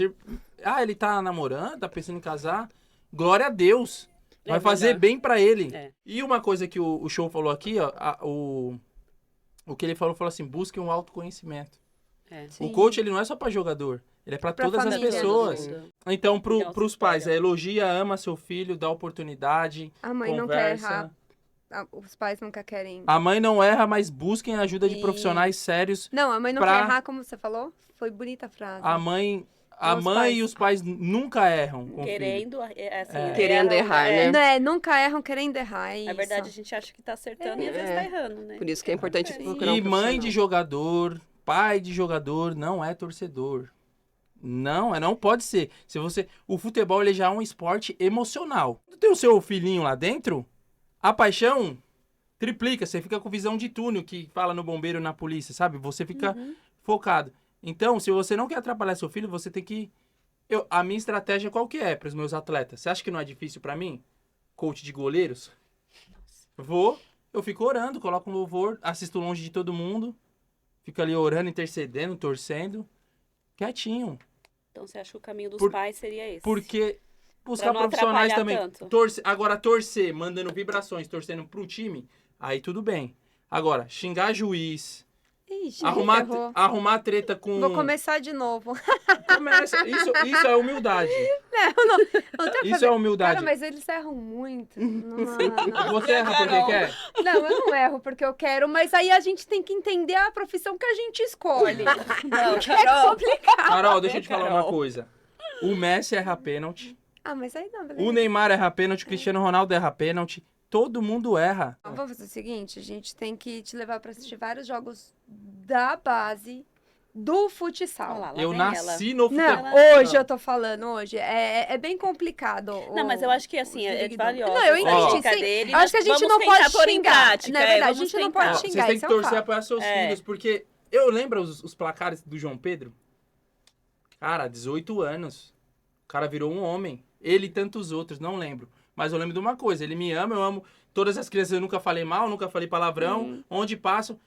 D: Ah, ele tá namorando, tá pensando em casar. Glória a Deus. Vai
C: É
D: fazer
C: verdade.
D: bem pra ele.
C: É.
D: E uma coisa que o Show falou aqui, ó, o que ele falou assim, busque um autoconhecimento.
C: É.
D: O
E: Sim.
D: coach, ele não é só pra jogador. Ele é pra
E: Pra
D: todas
E: família.
D: as pessoas. Então,
C: Então,
D: pros
C: se
D: pais,
C: pega.
D: elogia, ama seu filho, dá oportunidade,
E: A mãe não quer
D: conversa.
E: errar. Os pais nunca querem...
D: A mãe não erra, mas busquem a ajuda de
E: E-
D: profissionais sérios.
E: Não, a mãe não
D: pra-
E: quer errar, como você falou. Foi bonita a frase.
D: A mãe
E: Os
D: mãe
E: pais.
D: e os pais nunca erram com o filho.
C: Querendo, assim,
D: É.
B: Querendo errar, né?
E: Né, nunca erram querendo errar, é
C: Na
E: isso.
C: verdade, a gente acha que tá acertando e às vezes
B: É.
C: tá errando, né?
B: Por isso que é importante
C: É.
B: procurar um
D: E mãe de
B: profissional.
D: jogador, pai de jogador, não é torcedor. Não pode ser. Se você, o futebol ele já é um esporte emocional. Tu tem o seu filhinho lá dentro, a paixão triplica. Você fica com visão de túnel que fala no bombeiro, na polícia, sabe? Você fica focado. Então, se você não quer atrapalhar seu filho, você tem que... a minha estratégia qual que é para os meus atletas? Você acha que não é difícil para mim? Coach de goleiros? Eu fico orando, coloco um louvor, assisto longe de todo mundo, fico ali orando, intercedendo, torcendo, quietinho.
C: Então você acha que o caminho dos
D: Por-
C: pais seria esse?
D: Porque buscar
C: não
D: profissionais
C: atrapalhar
D: também.
C: tanto.
D: Agora, torcer, mandando vibrações, torcendo pro time, aí tudo bem. Agora, xingar juiz,
E: Ixi,
D: arrumar, arrumar treta com...
E: Vou começar de novo.
D: Começa. Isso é humildade. Isso é humildade.
E: Cara, mas eles erram muito. Não,
D: Você erra porque quer?
E: não, eu não erro porque eu quero, mas aí a gente tem que entender a profissão que a gente escolhe.
C: Não,
E: É
C: Carol.
E: complicado.
D: Carol, deixa eu te falar uma
C: Carol.
D: coisa. O Messi erra pênalti,
E: Ah, mas aí não, beleza.
D: o Neymar erra pênalti, o Cristiano Ronaldo erra pênalti. Todo mundo erra.
E: Vamos fazer o seguinte, a gente tem que te levar pra assistir vários jogos da base do futsal.
C: Olha lá, lá
D: Eu
C: vem
D: nasci no futebol.
E: Não, hoje eu tô falando, hoje. É bem complicado.
C: Não, mas eu acho que assim, é
E: seguidor.
C: valiosa
E: Não, eu
C: essa
E: entendi.
C: dica
E: sim.
C: dele.
E: Eu acho que a gente
C: Vamos
E: não
C: tentar
E: pode
C: pôr em
E: xingar.
C: prática,
E: Na verdade, a
C: vamos
E: gente não
C: tentar.
E: pode
D: Vocês
E: xingar,
D: têm
E: isso
D: que
E: é um
D: torcer
E: fato.
D: para seus
C: É.
D: filhos, porque eu lembro os placares do João Pedro. Cara, 18 anos. O cara virou um homem. Ele e tantos outros, não lembro. Mas eu lembro de uma coisa, ele me ama, eu amo todas as crianças, eu nunca falei mal, nunca falei palavrão. Onde passo,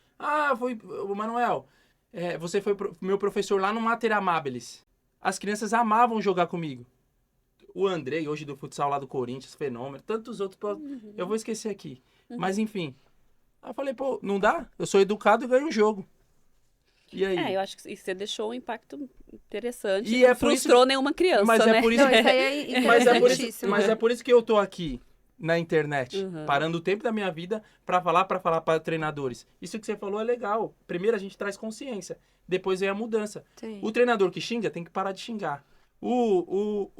D: foi o Manuel, você foi meu professor lá no Mater Amabilis. As crianças amavam jogar comigo. O Andrei, hoje do futsal lá do Corinthians, fenômeno, tantos outros, eu vou esquecer aqui. Mas enfim, aí eu falei, pô, não dá? Eu sou educado e ganho um jogo. E aí?
C: Eu acho que você deixou um impacto interessante.
D: E
C: Não
D: é por isso-
C: frustrou nenhuma criança,
D: Mas
C: né?
D: é por isso
E: Não, isso aí é
D: Mas é, por isso,
E: interessantíssimo.
D: mas é por isso que eu tô aqui na internet,
C: Uhum.
D: parando o tempo da minha vida para falar para treinadores. Isso que você falou é legal. Primeiro a gente traz consciência, depois vem a mudança.
E: Sim.
D: O treinador que xinga tem que parar de xingar. O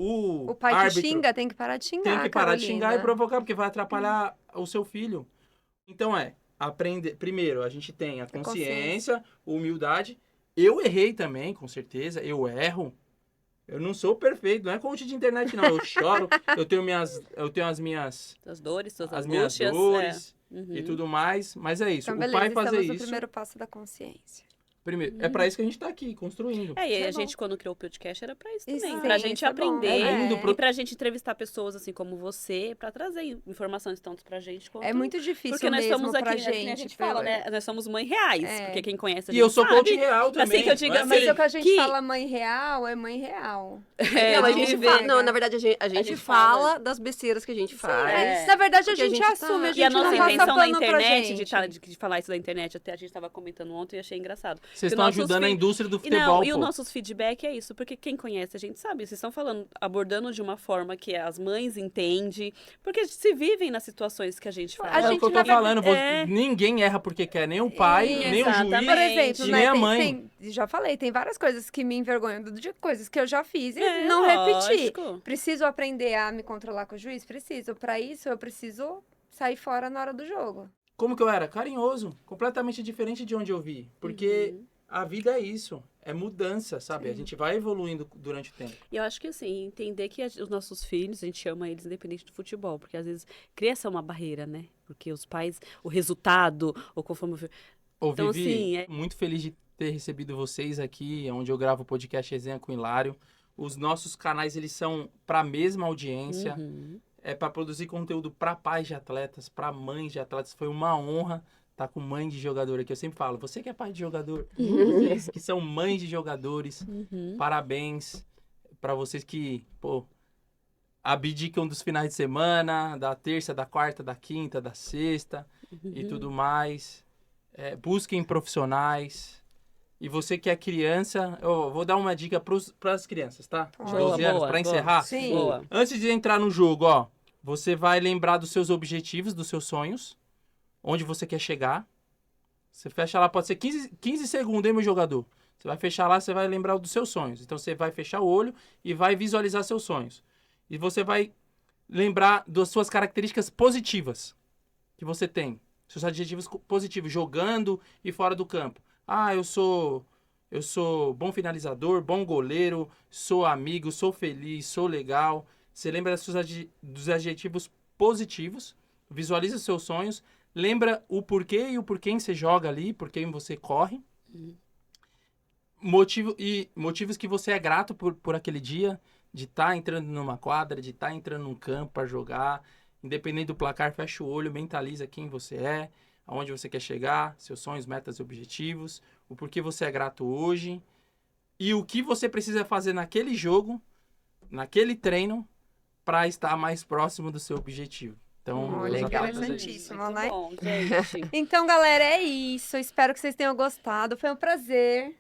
E: O pai
D: árbitro
E: que xinga tem que parar de xingar,
D: tem que parar de
E: Carolina.
D: xingar e provocar, porque vai atrapalhar o seu filho. Então aprender. Primeiro, a gente tem a consciência, humildade. Eu errei também, com certeza. Eu erro. Eu não sou perfeito, não é coach de internet, não. Eu choro, eu tenho as minhas
C: Suas dores, suas
D: as minhas
C: angústias.
D: dores
C: Uhum.
D: e tudo mais. Mas é isso.
E: Então,
D: O
E: beleza,
D: pai fazer
E: estamos no
D: isso.
E: primeiro passo da consciência.
D: Primeiro, é pra isso que a gente tá aqui, construindo.
C: E aí
E: É
C: a
E: bom.
C: gente, quando criou o podcast, era pra isso
E: Isso
C: também.
E: sim,
C: Pra gente
E: isso é bom.
C: aprender.
E: É
D: lindo,
C: E pra gente entrevistar pessoas assim como você, pra trazer informações tanto pra gente quanto...
E: É muito difícil
C: Porque nós
E: mesmo
C: somos
E: pra
C: aqui, né, que nem a
E: gente.
C: gente fala, né? Nós somos mãe reais.
E: É.
C: Porque quem conhece a
D: E
C: gente
D: eu sou
C: sabe.
D: coach real também.
C: Assim que eu diga,
D: não é
E: Mas
C: assim,
E: o que a gente
C: que-
E: fala mãe real é mãe real.
C: É,
B: Não, a
C: de
B: gente
C: viver.
B: fala, não, na verdade, a gente
C: gente
B: fala
C: fala
B: das besteiras que a gente
E: É.
B: faz.
E: Na verdade, a
B: Porque a
E: gente
B: gente
E: assume,
B: tá-
E: a gente
C: E a
E: não
C: nossa
E: passa
C: intenção na
E: pano pra
C: internet,
E: gente.
C: de falar isso da internet, até a gente estava comentando ontem e achei engraçado.
D: Vocês estão ajudando a indústria do futebol,
C: E
D: pô.
C: o nosso feedback é isso, porque quem conhece a gente sabe, vocês estão abordando de uma forma que as mães entendem, porque se vivem nas situações que a gente faz.
D: É o que eu tô falando, ninguém erra porque quer, nem o pai, nem o juiz,
E: por exemplo,
D: nem a mãe.
E: Já falei, tem várias coisas que me envergonham de coisas que eu já fiz e não repeti. Preciso aprender a me controlar com o juiz? Preciso. Pra isso, eu preciso sair fora na hora do jogo.
D: Como que eu era? Carinhoso. Completamente diferente de onde eu vi. Porque a vida é isso. É mudança, sabe?
E: Sim.
D: A gente vai evoluindo durante o tempo.
C: E eu acho que, assim, entender que os nossos filhos, a gente ama eles independente do futebol. Porque, às vezes, cria essa uma barreira, né? Porque os pais, o resultado, ou conforme...
D: Então, Vivi, muito feliz de ter recebido vocês aqui, onde eu gravo o podcast Resenha com Hilário. Os nossos canais, eles são para a mesma audiência. É para produzir conteúdo para pais de atletas, para mães de atletas. Foi uma honra estar com mãe de jogador aqui. Eu sempre falo, você que é pai de jogador, vocês que são mães de jogadores, parabéns para vocês que, pô, abdicam dos finais de semana, da terça, da quarta, da quinta, da sexta e tudo mais. Busquem profissionais. E você que é criança, eu vou dar uma dica para as crianças, tá? De 12 anos, para encerrar.
E: Sim.
C: Boa.
D: Antes de entrar no jogo, ó, você vai lembrar dos seus objetivos, dos seus sonhos, onde você quer chegar. Você fecha lá, pode ser 15 segundos, hein, meu jogador? Você vai fechar lá, você vai lembrar dos seus sonhos. Então, você vai fechar o olho e vai visualizar seus sonhos. E você vai lembrar das suas características positivas que você tem. Seus adjetivos positivos, jogando e fora do campo. Ah, eu sou bom finalizador, bom goleiro, sou amigo, sou feliz, sou legal. Você lembra dos adjetivos positivos, visualiza os seus sonhos, lembra o porquê e o porquê você joga ali, por quem você corre. Motivos que você é grato por aquele dia, de estar entrando numa quadra, de estar entrando num campo para jogar. Independente do placar, fecha o olho, mentaliza quem você é, aonde você quer chegar, seus sonhos, metas e objetivos, o porquê você é grato hoje e o que você precisa fazer naquele jogo, naquele treino, para estar mais próximo do seu objetivo. Então,
E: legal, interessantíssimo, né?
C: Bom, gente.
E: Então, galera, é isso. Espero que vocês tenham gostado. Foi um prazer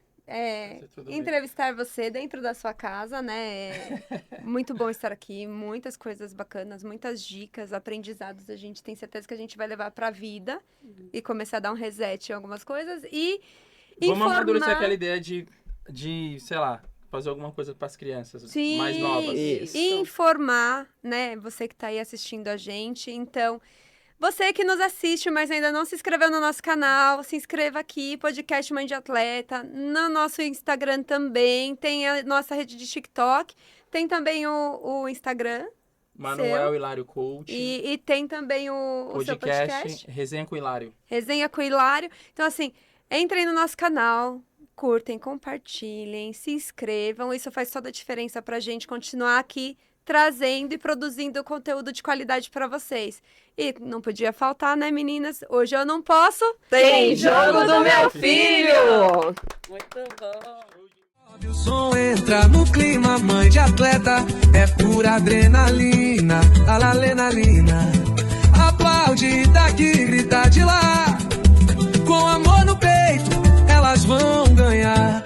E: entrevistar você dentro da sua casa, né? Muito bom estar aqui. Muitas coisas bacanas, muitas dicas, aprendizados. A gente tem certeza que a gente vai levar pra vida e começar a dar um reset em algumas coisas e
D: vamos amadurecer aquela ideia de, sei lá, fazer alguma coisa para as crianças mais novas.
E: Isso. E informar, né? Você que tá aí assistindo a gente. Então, você que nos assiste, mas ainda não se inscreveu no nosso canal, se inscreva aqui, Podcast Mãe de Atleta, no nosso Instagram também, tem a nossa rede de TikTok, tem também o Instagram.
D: Manuel Hilário Coach.
E: E tem também o seu podcast.
D: Resenha com Hilário.
E: Resenha com Hilário. Então, assim, entrem no nosso canal, curtem, compartilhem, se inscrevam. Isso faz toda a diferença pra gente continuar aqui trazendo e produzindo conteúdo de qualidade para vocês. E não podia faltar, né, meninas? Hoje eu não posso.
B: Tem jogo do meu filho!
C: Muito bom.
A: O som entra no clima, mãe de atleta, é pura adrenalina, adrenalina. Aplaude daqui, grita de lá, com amor no peito, elas vão ganhar.